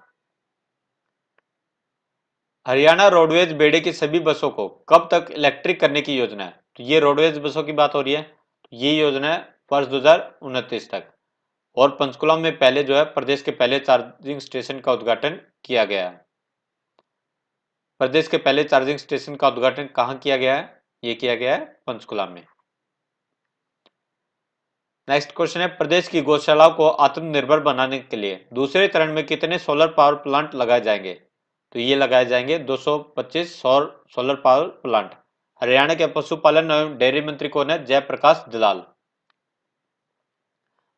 [SPEAKER 1] हरियाणा रोडवेज बेड़े की सभी बसों को कब तक इलेक्ट्रिक करने की योजना है? तो ये रोडवेज बसों की बात हो रही है। ये योजना है वर्ष 2029 तक। और पंचकुला में पहले जो है प्रदेश के पहले चार्जिंग स्टेशन का उद्घाटन किया गया है। प्रदेश के पहले चार्जिंग स्टेशन का उद्घाटन कहां किया गया है? ये किया गया है पंचकुला में। नेक्स्ट क्वेश्चन है प्रदेश की गौशालाओं को आत्मनिर्भर बनाने के लिए दूसरे चरण में कितने सोलर पावर प्लांट लगाए जाएंगे? तो ये लगाए जाएंगे 225 सौर सोलर पावर प्लांट। हरियाणा के पशुपालन एवं डेयरी मंत्री कौन है? जयप्रकाश दलाल।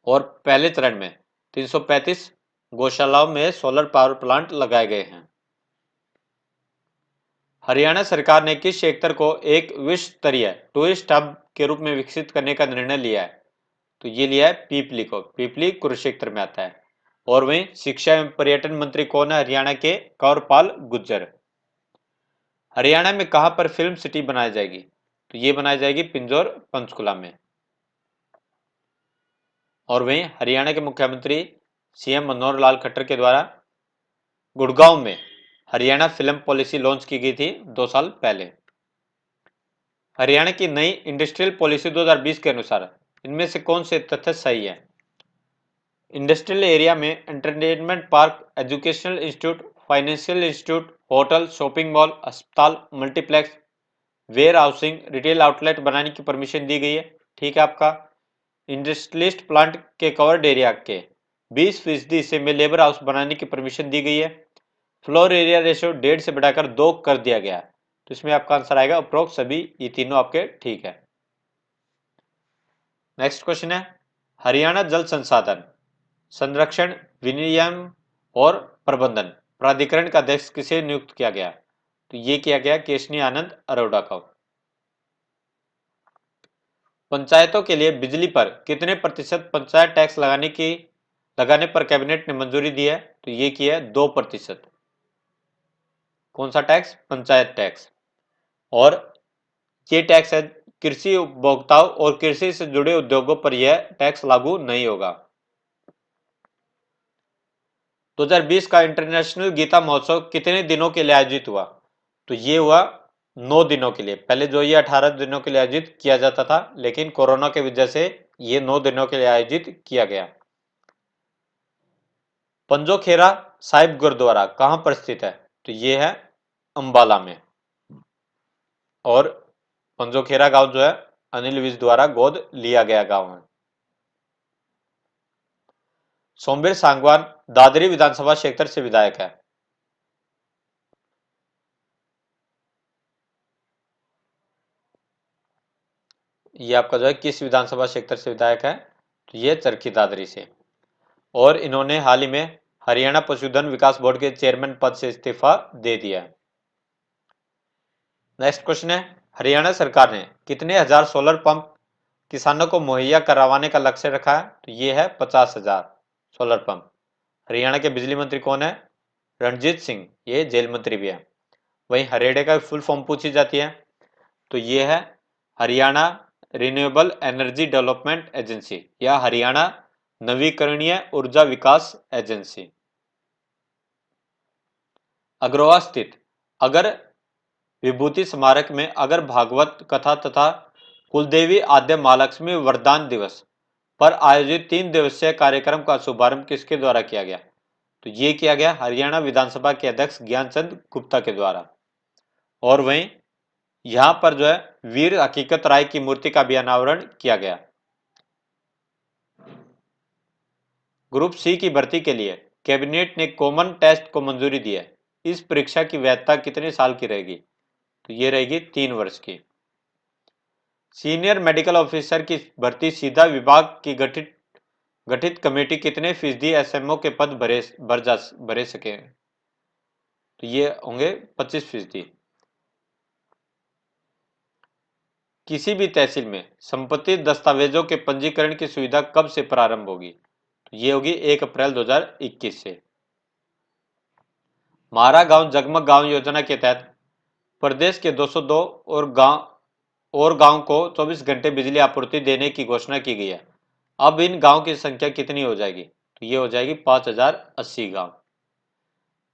[SPEAKER 1] और पहले चरण में 335 गौशालाओं में सोलर पावर प्लांट लगाए गए हैं। हरियाणा सरकार ने किस क्षेत्र को एक विश्व स्तरीय टूरिस्ट हब के रूप में विकसित करने का निर्णय लिया है? तो ये लिया है पीपली को। पीपली कुरुक्षेत्र में आता है। और वहीं शिक्षा एवं पर्यटन मंत्री कौन है? हरियाणा के कंवरपाल गुर्जर। हरियाणा में कहां पर फिल्म सिटी बनाई जाएगी? तो ये बनाई जाएगी पिंजौर पंचकुला में। और वहीं हरियाणा के मुख्यमंत्री सीएम मनोहर लाल खट्टर के द्वारा गुड़गांव में हरियाणा फिल्म पॉलिसी लॉन्च की गई थी 2 साल पहले। हरियाणा की नई इंडस्ट्रियल पॉलिसी 2020 के अनुसार इनमें से कौन से तथ्य सही है? इंडस्ट्रियल एरिया में entertainment park, educational institute, financial institute, hotel, shopping mall, अस्पताल, multiplex, warehousing, retail outlet बनाने की परमिशन दी गई है। ठीक है आपका। इंडस्ट्रियलिस्ट प्लांट के कवर्ड एरिया के 20% हिस्से में लेबर हाउस बनाने की परमिशन दी गई है। फ्लोर एरिया रेशियो 1.5 से बढ़ाकर 2 कर दिया गया। तो इसमें आपका आंसर आएगा अप्रोक्स सभी ये तीनों आपके ठीक है। नेक्स्ट क्वेश्चन है हरियाणा जल संसाधन संरक्षण विनियम और प्रबंधन प्राधिकरण का अध्यक्ष किसे नियुक्त किया गया? तो ये किया गया केशनी आनंद अरोड़ा को। पंचायतों के लिए बिजली पर कितने प्रतिशत पंचायत टैक्स लगाने पर कैबिनेट ने मंजूरी दी है? तो ये किया है 2%। कौन सा टैक्स? पंचायत टैक्स। और ये टैक्स है कृषि उपभोक्ताओं और कृषि से जुड़े उद्योगों पर यह टैक्स लागू नहीं होगा। 2020 का इंटरनेशनल गीता महोत्सव कितने दिनों के लिए आयोजित हुआ? तो ये हुआ 9 दिनों के लिए। पहले जो ये 18 दिनों के लिए आयोजित किया जाता था लेकिन कोरोना के वजह से ये 9 दिनों के लिए आयोजित किया गया। पंजोखेरा साहिब गुरुद्वारा कहां पर स्थित है? तो ये है अंबाला में। और पंजोखेरा गांव जो है अनिल विज द्वारा गोद लिया गया गांव है। सोमवीर सांगवान दादरी विधानसभा क्षेत्र से विधायक है। ये आपका जो है किस विधानसभा क्षेत्र से विधायक है? तो ये चरखी दादरी से। और इन्होंने हाल ही में हरियाणा पशुधन विकास बोर्ड के चेयरमैन पद से इस्तीफा दे दिया है। नेक्स्ट क्वेश्चन है, हरियाणा सरकार ने कितने हजार सोलर पंप किसानों को मुहैया करवाने का लक्ष्य रखा है? तो ये है 50,000 सोलर पंप। हरियाणा के बिजली मंत्री कौन है? रणजीत सिंह, ये जेल मंत्री भी है। वहीं हरेड़े का फुल फॉर्म पूछी जाती है, तो ये है Haryana renewable energy development agency या हरियाणा नवीकरणीय ऊर्जा विकास एजेंसी। अग्रोहा स्थित अगर विभूति स्मारक में अगर भागवत कथा तथा कुलदेवी आद्य महालक्ष्मी वरदान दिवस पर आयोजित 3 दिवसीय कार्यक्रम का शुभारंभ किसके द्वारा किया गया? तो ये किया गया हरियाणा विधानसभा के अध्यक्ष ज्ञानचंद गुप्ता के द्वारा। और वहीं यहां पर जो है वीर हकीकत राय की मूर्ति का भी अनावरण किया गया। ग्रुप सी की भर्ती के लिए कैबिनेट ने कॉमन टेस्ट को मंजूरी दी है। इस परीक्षा की वैधता कितने साल की रहेगी? तो ये रहेगी 3 वर्ष की। सीनियर मेडिकल ऑफिसर की भर्ती सीधा विभाग की गठित कमेटी कितने फीसदी एसएमओ के पद भरे सके? तो ये होंगे 25%। किसी भी तहसील में संपत्ति दस्तावेजों के पंजीकरण की सुविधा कब से प्रारंभ होगी? तो ये होगी 1 अप्रैल 2021 से। मारा गांव जगमग गांव योजना के तहत प्रदेश के 202 और गांव को 24 घंटे बिजली आपूर्ति देने की घोषणा की गई है। अब इन गांव की संख्या कितनी हो जाएगी? तो ये हो जाएगी 5080 गांव।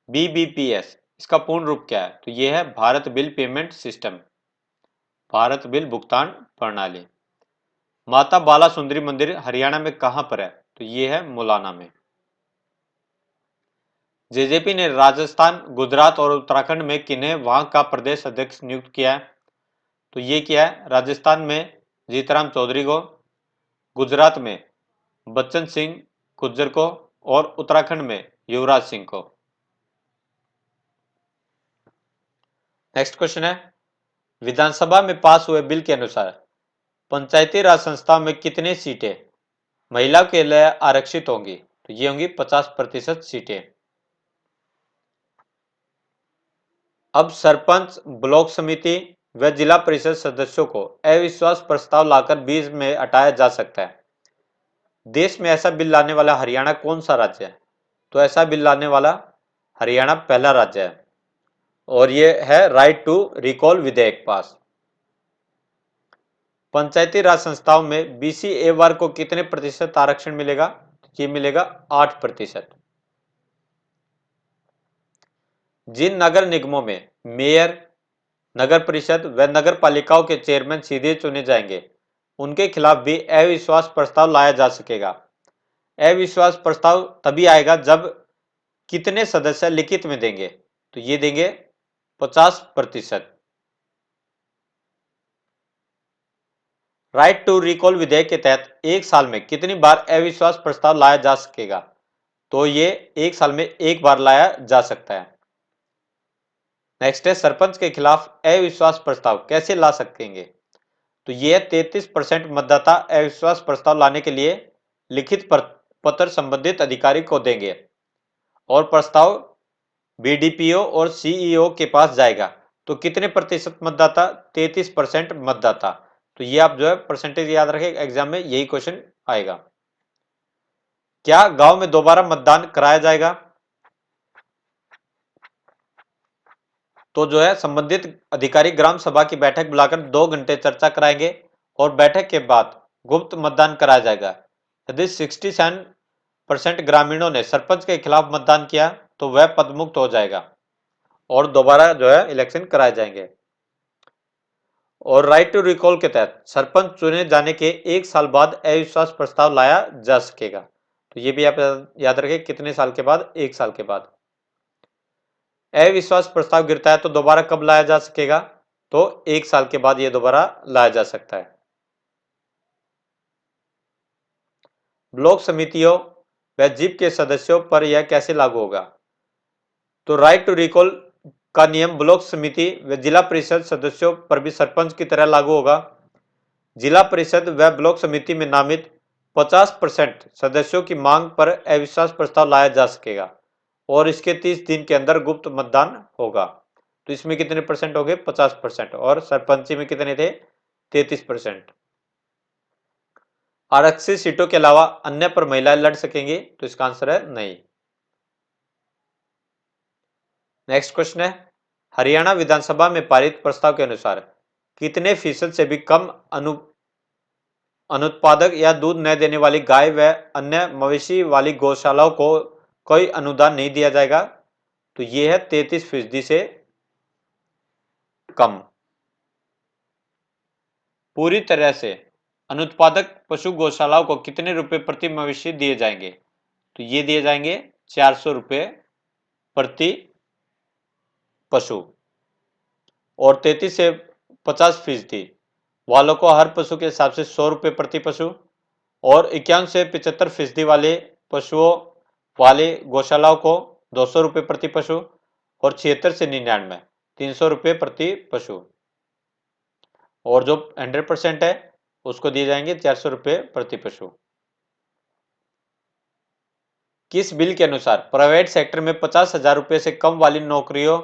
[SPEAKER 1] बीबीपीएस इसका पूर्ण रूप क्या है? तो ये है Bharat bill payment system, Bharat bill भुगतान प्रणाली। माता बाला सुंदरी मंदिर हरियाणा में कहां पर है? तो ये है मुलाना में। जेजेपी ने राजस्थान, गुजरात और उत्तराखंड में किन्हें वहां का प्रदेश अध्यक्ष नियुक्त किया है? तो ये किया है राजस्थान में जीतराम चौधरी को, गुजरात में बच्चन सिंह गुज्जर को और उत्तराखंड में युवराज सिंह को। नेक्स्ट क्वेश्चन है, विधानसभा में पास हुए बिल के अनुसार पंचायती राज संस्थाओं में कितनी सीटें महिलाओं के लिए आरक्षित होंगी? तो ये होंगी 50% सीटें। अब सरपंच, ब्लॉक समिति व जिला परिषद सदस्यों को अविश्वास प्रस्ताव लाकर बीच में हटाया जा सकता है। देश में ऐसा बिल लाने वाला हरियाणा कौन सा राज्य है? तो ऐसा बिल लाने वाला हरियाणा पहला राज्य है और ये है राइट टू रिकॉल विधेयक पास। पंचायती राज संस्थाओं में बीसीएवार को कितने प्रतिशत आरक्षण मिलेगा? ये मिलेगा 8%। जिन नगर निगमों में मेयर, नगर परिषद व नगर पालिकाओं के चेयरमैन सीधे चुने जाएंगे, उनके खिलाफ भी अविश्वास प्रस्ताव लाया जा सकेगा। अविश्वास प्रस्ताव तभी आएगा जब कितने सदस्य लिखित में देंगे? तो ये देंगे 50%। राइट टू रिकॉल विधेयक के तहत एक साल में कितनी बार अविश्वास प्रस्ताव लाया जा सकेगा? तो ये एक साल में एक बार लाया जा सकता है। नेक्स्ट है, सरपंच के खिलाफ अविश्वास प्रस्ताव कैसे ला सकेंगे? तो ये 33% मतदाता अविश्वास प्रस्ताव लाने के लिए लिखित पत्र संबंधित अधिकारी को देंगे और प्रस्ताव बीडीपीओ और सीईओ के पास जाएगा। तो कितने प्रतिशत मतदाता? 33% मतदाता। तो ये आप जो है परसेंटेज याद रखें, एग्जाम में यही क्वेश्चन आएगा। क्या गांव में दोबारा मतदान कराया जाएगा? तो जो है संबंधित अधिकारी ग्राम सभा की बैठक बुलाकर 2 घंटे चर्चा कराएंगे और बैठक के बाद गुप्त मतदान कराया जाएगा। यदि 67% ग्रामीणों ने सरपंच के खिलाफ मतदान किया तो वह पदमुक्त हो जाएगा और दोबारा जो है इलेक्शन कराए जाएंगे। और राइट टू रिकॉल के तहत सरपंच चुने जाने के 1 साल बाद अविश्वास प्रस्ताव लाया जा सकेगा। तो ये भी आप याद रखें, कितने साल के बाद? 1 साल के बाद। अविश्वास प्रस्ताव गिरता है तो दोबारा कब लाया जा सकेगा? तो 1 साल के बाद ये दोबारा लाया जा सकता है। ब्लॉक समितियों व जीप के सदस्यों पर यह कैसे लागू होगा? तो राइट टू रिकॉल का नियम ब्लॉक समिति व जिला परिषद सदस्यों पर भी सरपंच की तरह लागू होगा। जिला परिषद व ब्लॉक समिति में नामित 50% सदस्यों की मांग पर अविश्वास प्रस्ताव लाया जा सकेगा और इसके 30 दिन के अंदर गुप्त मतदान होगा। तो इसमें कितने परसेंट हो गए? 50%। और सरपंची में कितने थे? 33%। आरक्षित सीटों के अलावा अन्य पर महिलाएं लड़ सकेंगी? तो इसका आंसर है नहीं। नेक्स्ट क्वेश्चन है, हरियाणा विधानसभा में पारित प्रस्ताव के अनुसार कितने फीसद से भी कम अनुत्पादक या दूध न देने वाली गाय व अन्य मवेशी वाली गौशालाओं को कोई अनुदान नहीं दिया जाएगा? तो यह है 33% से कम। पूरी तरह से अनुत्पादक पशु गौशालाओं को कितने रुपए प्रति मवेशी दिए जाएंगे? तो ये दिए जाएंगे 400 रुपए प्रति पशु। और 33 से 50% वालों को हर पशु के हिसाब से 100 रुपए प्रति पशु। और 51 से 75% वाले पशुओं वाले गौशालाओं को 200 रुपए प्रति पशु। और 76 से 99 300 रुपए प्रति पशु। और जो 100% है उसको दिए जाएंगे 400 रुपए प्रति पशु। किस बिल के अनुसार प्राइवेट सेक्टर में 50,000 रुपए से कम वाली नौकरियों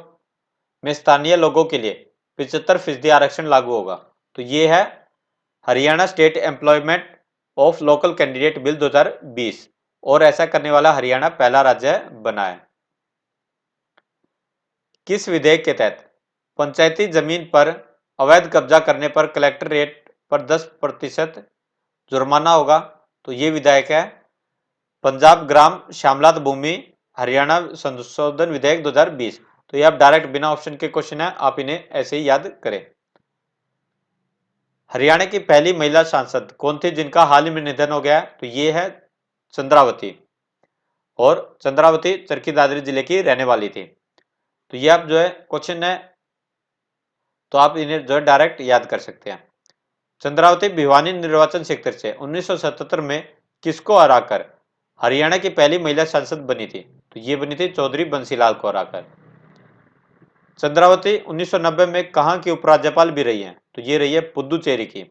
[SPEAKER 1] में स्थानीय लोगों के लिए 75% आरक्षण लागू होगा? तो ये है Haryana state employment of local candidate bill 2020। और ऐसा करने वाला हरियाणा पहला राज्य बना है। किस विधेयक के तहत पंचायती जमीन पर अवैध कब्जा करने पर कलेक्ट्रेट पर 10% जुर्माना होगा? तो ये विधेयक है पंजाब ग्राम श्यामलात भूमि हरियाणा संशोधन विधेयक 2020। तो ये आप डायरेक्ट बिना ऑप्शन के क्वेश्चन है, आप इन्हें ऐसे ही याद करें। हरियाणा की पहली महिला सांसद कौन थी जिनका हाल ही में निधन हो गया? तो ये है चंद्रावती। और चंद्रावती चरखी दादरी जिले की रहने वाली थी। तो ये आप जो है क्वेश्चन है, तो आप इन्हें जो है डायरेक्ट याद कर सकते हैं। चंद्रावती भिवानी निर्वाचन क्षेत्र से 1977 में किसको हराकर हरियाणा की पहली महिला सांसद बनी थी? तो ये बनी थी चौधरी बंसीलाल को हराकर। चंद्रावती 1990 में कहां की उपराज्यपाल भी रही हैं? तो ये रही है पुदुचेरी की,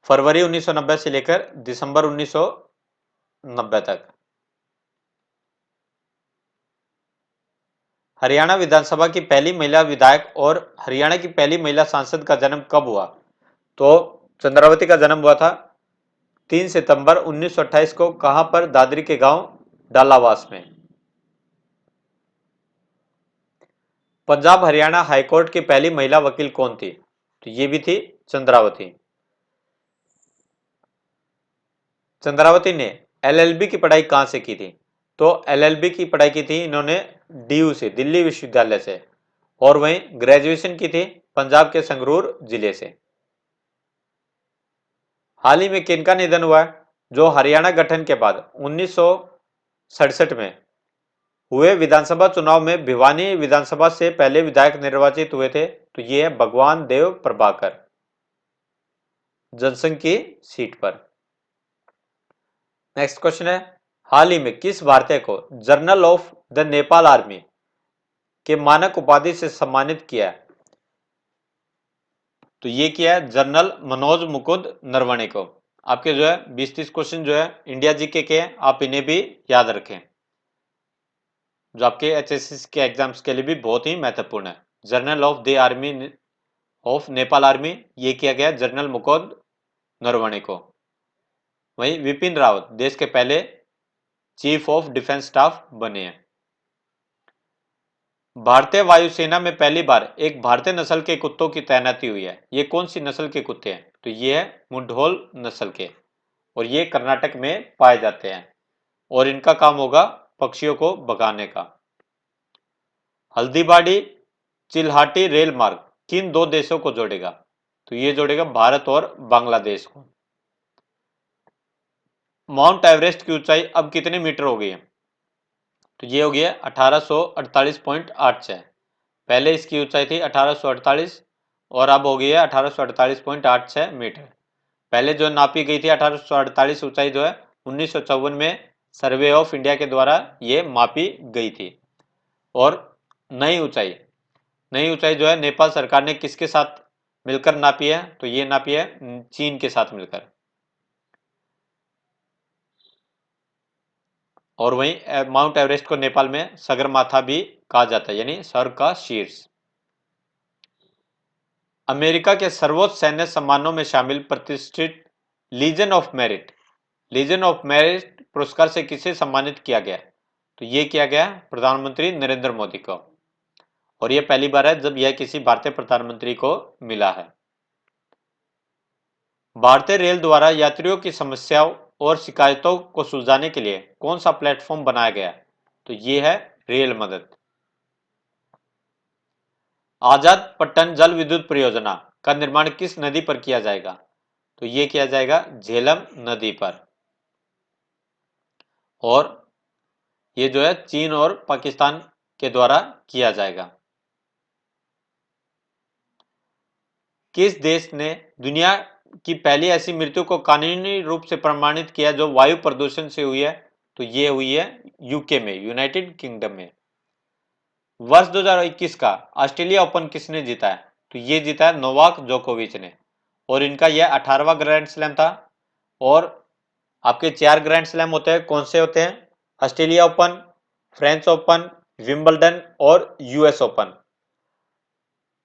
[SPEAKER 1] फरवरी 1990 से लेकर दिसंबर 1990 तक। हरियाणा विधानसभा की पहली महिला विधायक और हरियाणा की पहली महिला सांसद का जन्म कब हुआ? तो चंद्रावती का जन्म हुआ था 3 सितंबर 1928 को। कहां पर? दादरी के गांव डालावास में। पंजाब हरियाणा हाईकोर्ट की पहली महिला वकील कौन थी? तो ये भी थी चंद्रावती। चंद्रावती ने एलएलबी की पढ़ाई कहां से की थी? तो एलएलबी की पढ़ाई की थी इन्होंने डीयू से, दिल्ली विश्वविद्यालय से। और वहीं ग्रेजुएशन की थी पंजाब के संगरूर जिले से। हाल ही में किनका निधन हुआ है? जो हरियाणा गठन के बाद 1967 में हुए विधानसभा चुनाव में भिवानी विधानसभा से पहले विधायक निर्वाचित हुए थे। तो ये है भगवान देव प्रभाकर, जनसंघ की सीट पर। नेक्स्ट क्वेश्चन है, हाल ही में किस भारतीय को journal of the Nepal army के मानक उपाधि से सम्मानित किया है? तो ये किया है जनरल मनोज मुकुंद नरवणे को। आपके जो है 20-30 क्वेश्चन जो है इंडिया जीके के हैं, आप इन्हें भी याद रखें, जो आपके एचएसएस के एग्जाम्स के लिए भी बहुत ही महत्वपूर्ण है। General of the army of Nepal army ये किया गया जनरल मुकुंद नरवणे को। वहीं विपिन रावत देश के पहले चीफ ऑफ डिफेंस स्टाफ बने हैं। भारतीय वायुसेना में पहली बार एक भारतीय नस्ल के कुत्तों की तैनाती हुई है। ये कौन सी नस्ल के कुत्ते हैं? तो ये है मुढोल नस्ल के, और ये कर्नाटक में पाए जाते हैं। और इनका काम होगा पक्षियों को भगाने का। हल्दीबाड़ी चिल्हाटी रेल मार्ग किन दो देशों को जोड़ेगा? तो ये जोड़ेगा भारत और बांग्लादेश को। माउंट एवरेस्ट की ऊंचाई अब कितने मीटर हो गई है? तो ये हो गया 1848.86। पहले इसकी ऊंचाई थी 1848 और अब हो गई है 1848.86 मीटर। पहले जो नापी गई थी 1848 ऊंचाई जो है 1954 में सर्वे ऑफ इंडिया के द्वारा ये मापी गई थी। और नई ऊंचाई जो है नेपाल सरकार ने किसके साथ मिलकर नापी है? तो ये नापी है चीन के साथ मिलकर। और वहीं माउंट एवरेस्ट को नेपाल में सगरमाथा भी कहा जाता है, यानी स्वर्ग का शीर्ष। अमेरिका के सर्वोच्च सैन्य सम्मानों में शामिल प्रतिष्ठित legion of merit, legion of merit पुरस्कार से किसे सम्मानित किया गया? तो ये किया गया प्रधानमंत्री नरेंद्र मोदी को, और यह पहली बार है जब यह किसी भारतीय प्रधानमंत्री को मिला है। भारतीय रेल द्वारा यात्रियों की समस्याओं और शिकायतों को सुलझाने के लिए कौन सा प्लेटफॉर्म बनाया गया? तो ये है रेल मदद। आजाद पट्टन जल विद्युत परियोजना का निर्माण किस नदी पर किया जाएगा? तो ये किया जाएगा झेलम नदी पर, और ये जो है चीन और पाकिस्तान के द्वारा किया जाएगा। किस देश ने दुनिया की पहली ऐसी मृत्यु को कानूनी रूप से प्रमाणित किया जो वायु प्रदूषण से हुई है? तो ये हुई है यूके में, यूनाइटेड किंगडम में। वर्ष 2021 का ऑस्ट्रेलिया ओपन किसने जीता है? तो ये जीता है नोवाक जोकोविच ने, और इनका यह 18वां ग्रैंड स्लैम था। और आपके 4 ग्रैंड स्लैम होते हैं, कौन से होते हैं? Australia open, French open, Wimbledon और यूएस ओपन।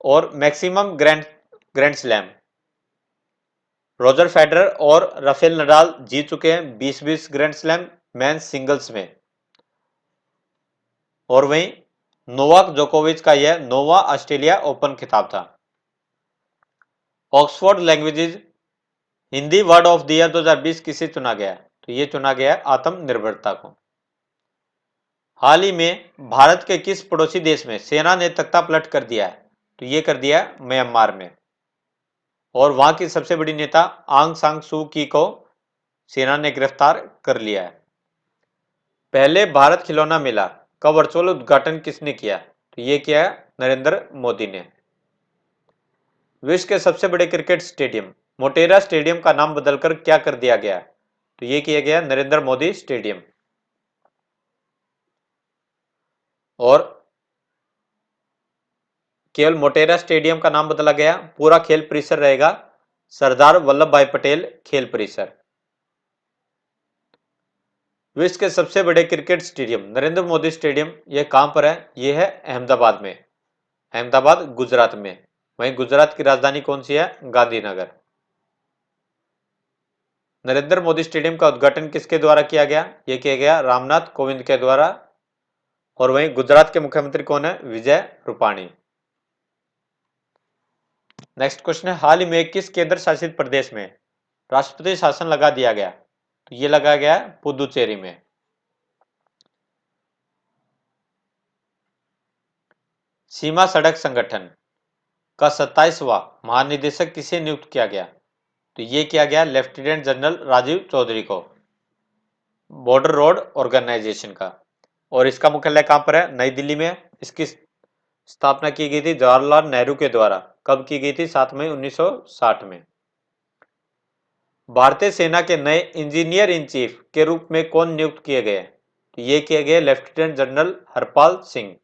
[SPEAKER 1] और maximum grand slam Roger Federer और राफेल नडाल जीत चुके हैं 20-20 ग्रैंड स्लैम मेंस सिंगल्स में। और वहीं नोवाक जोकोविच का यह 9वां ऑस्ट्रेलिया ओपन खिताब था। Oxford languages Hindi word of the year 2020 किसे चुना गया? तो ये चुना गया आत्मनिर्भरता को। हाल ही में भारत के किस पड़ोसी देश में सेना ने तख्ता पलट कर दिया है? तो ये कर दिया म्यांमार में, और वहां की सबसे बड़ी नेता आंग सांग सू की को सेना ने गिरफ्तार कर लिया है। पहले भारत खिलौना मेला का वर्चुअल उद्घाटन किसने किया? तो ये किया नरेंद्र मोदी ने। विश्व के सबसे बड़े क्रिकेट स्टेडियम मोटेरा स्टेडियम का नाम बदलकर क्या कर दिया गया? तो ये किया गया नरेंद्र मोदी स्टेडियम। और केवल मोटेरा स्टेडियम का नाम बदला गया, पूरा खेल परिसर रहेगा सरदार वल्लभ भाई पटेल खेल परिसर। विश्व के सबसे बड़े cricket stadium Narendra Modi stadium यह कहां पर है? यह है अहमदाबाद में, अहमदाबाद गुजरात में। वहीं गुजरात की राजधानी कौन सी है? गांधीनगर। नरेंद्र मोदी स्टेडियम का उद्घाटन किसके द्वारा किया गया? यह किया गया रामनाथ कोविंद के द्वारा। और वहीं गुजरात के मुख्यमंत्री कौन है? विजय रूपाणी। नेक्स्ट क्वेश्चन है, हाल ही में किस केंद्र शासित प्रदेश में राष्ट्रपति शासन लगा दिया गया? तो ये लगा गया पुदुचेरी में। सीमा सड़क संगठन का 27वां महानिदेशक किसे नियुक्त किया गया? तो ये किया गया लेफ्टिनेंट जनरल राजीव चौधरी को, बॉर्डर रोड ऑर्गेनाइजेशन का। और इसका मुख्यालय कहां पर है? नई दिल्ली में। इसकी स्थापना की गई थी जवाहरलाल नेहरू के द्वारा। कब की गई थी? 7 मई 1960 में। भारतीय सेना के नए इंजीनियर इन चीफ के रूप में कौन नियुक्त किए गए? तो ये किए गए lieutenant general Harpal Singh.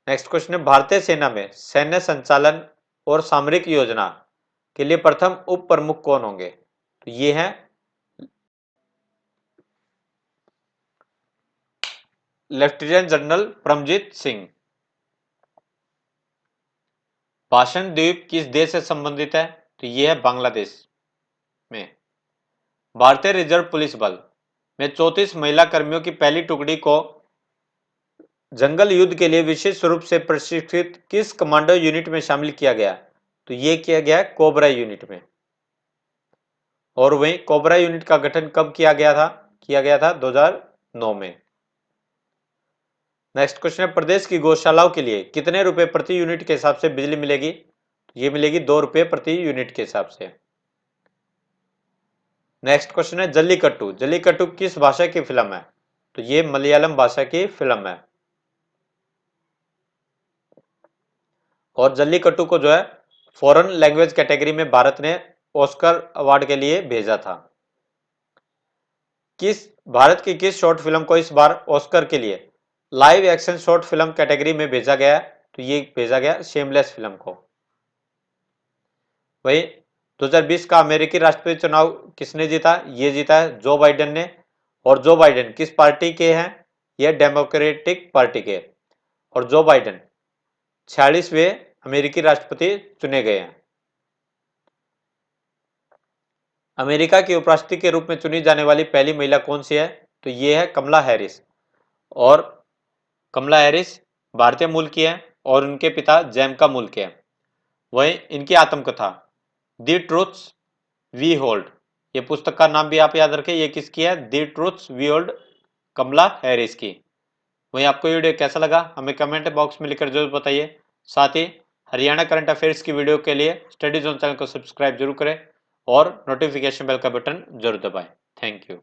[SPEAKER 1] Next question है, भारतीय सेना में सैन्य संचालन और सामरिक योजना के लिए प्रथम उप प्रमुख कौन होंगे? तो ये हैं लेफ्टिनेंट जनरल परमजीत सिंह। भाषण द्वीप किस देश से संबंधित है? तो ये है बांग्लादेश में। भारतीय रिजर्व पुलिस बल में 34 महिला कर्मियों की पहली टुकड़ी को जंगल युद्ध के लिए विशेष रूप से प्रशिक्षित किस कमांडो यूनिट में शामिल किया गया? तो ये किया गया कोबरा यूनिट में। और वहीं कोबरा यूनिट का गठन कब किया गया था? 2009 में। नेक्स्ट क्वेश्चन है, प्रदेश की गौशालाओं के लिए कितने रुपए प्रति यूनिट के हिसाब से बिजली मिलेगी? ये मिलेगी 2 रुपए प्रति यूनिट के हिसाब से। नेक्स्ट क्वेश्चन है, जल्लीकट्टू जल्लीकट्टू किस भाषा की फिल्म है? तो ये मलयालम भाषा की फिल्म है। और जल्लीकट्टू को जो है फॉरेन लैंग्वेज कैटेगरी में भारत ने ऑस्कर अवार्ड के लिए भेजा था। भारत की किस शॉर्ट फिल्म को इस बार ऑस्कर के लिए live action short film category में भेजा गया? तो ये भेजा गया शेमलेस फिल्म को। वही 2020 का अमेरिकी राष्ट्रपति चुनाव किसने जीता? ये जीता है जो बाइडेन ने। और जो बाइडेन किस पार्टी के हैं? ये डेमोक्रेटिक पार्टी के। और जो बाइडेन 46वें अमेरिकी राष्ट्रपति चुने गए हैं। अमेरिका की उपराष्ट्रपति के रूप में चुनी जाने वाली पहली महिला कौन सी है? तो ये है कमला हैरिस। और कमला हैरिस भारतीय मूल की है और उनके पिता जैमका मूल के हैं। वहीं इनकी आत्मकथा दी ट्रूथ्स वी होल्ड, ये पुस्तक का नाम भी आप याद रखें, ये किसकी है? The truths we hold, Kamala Harris की। वहीं आपको ये वीडियो कैसा लगा हमें कमेंट बॉक्स में लिखकर जरूर बताइए। साथ ही हरियाणा करंट अफेयर्स की वीडियो के लिए स्टडी जोन चैनल को सब्सक्राइब जरूर करें और नोटिफिकेशन बेल का बटन जरूर दबाएं। Thank you.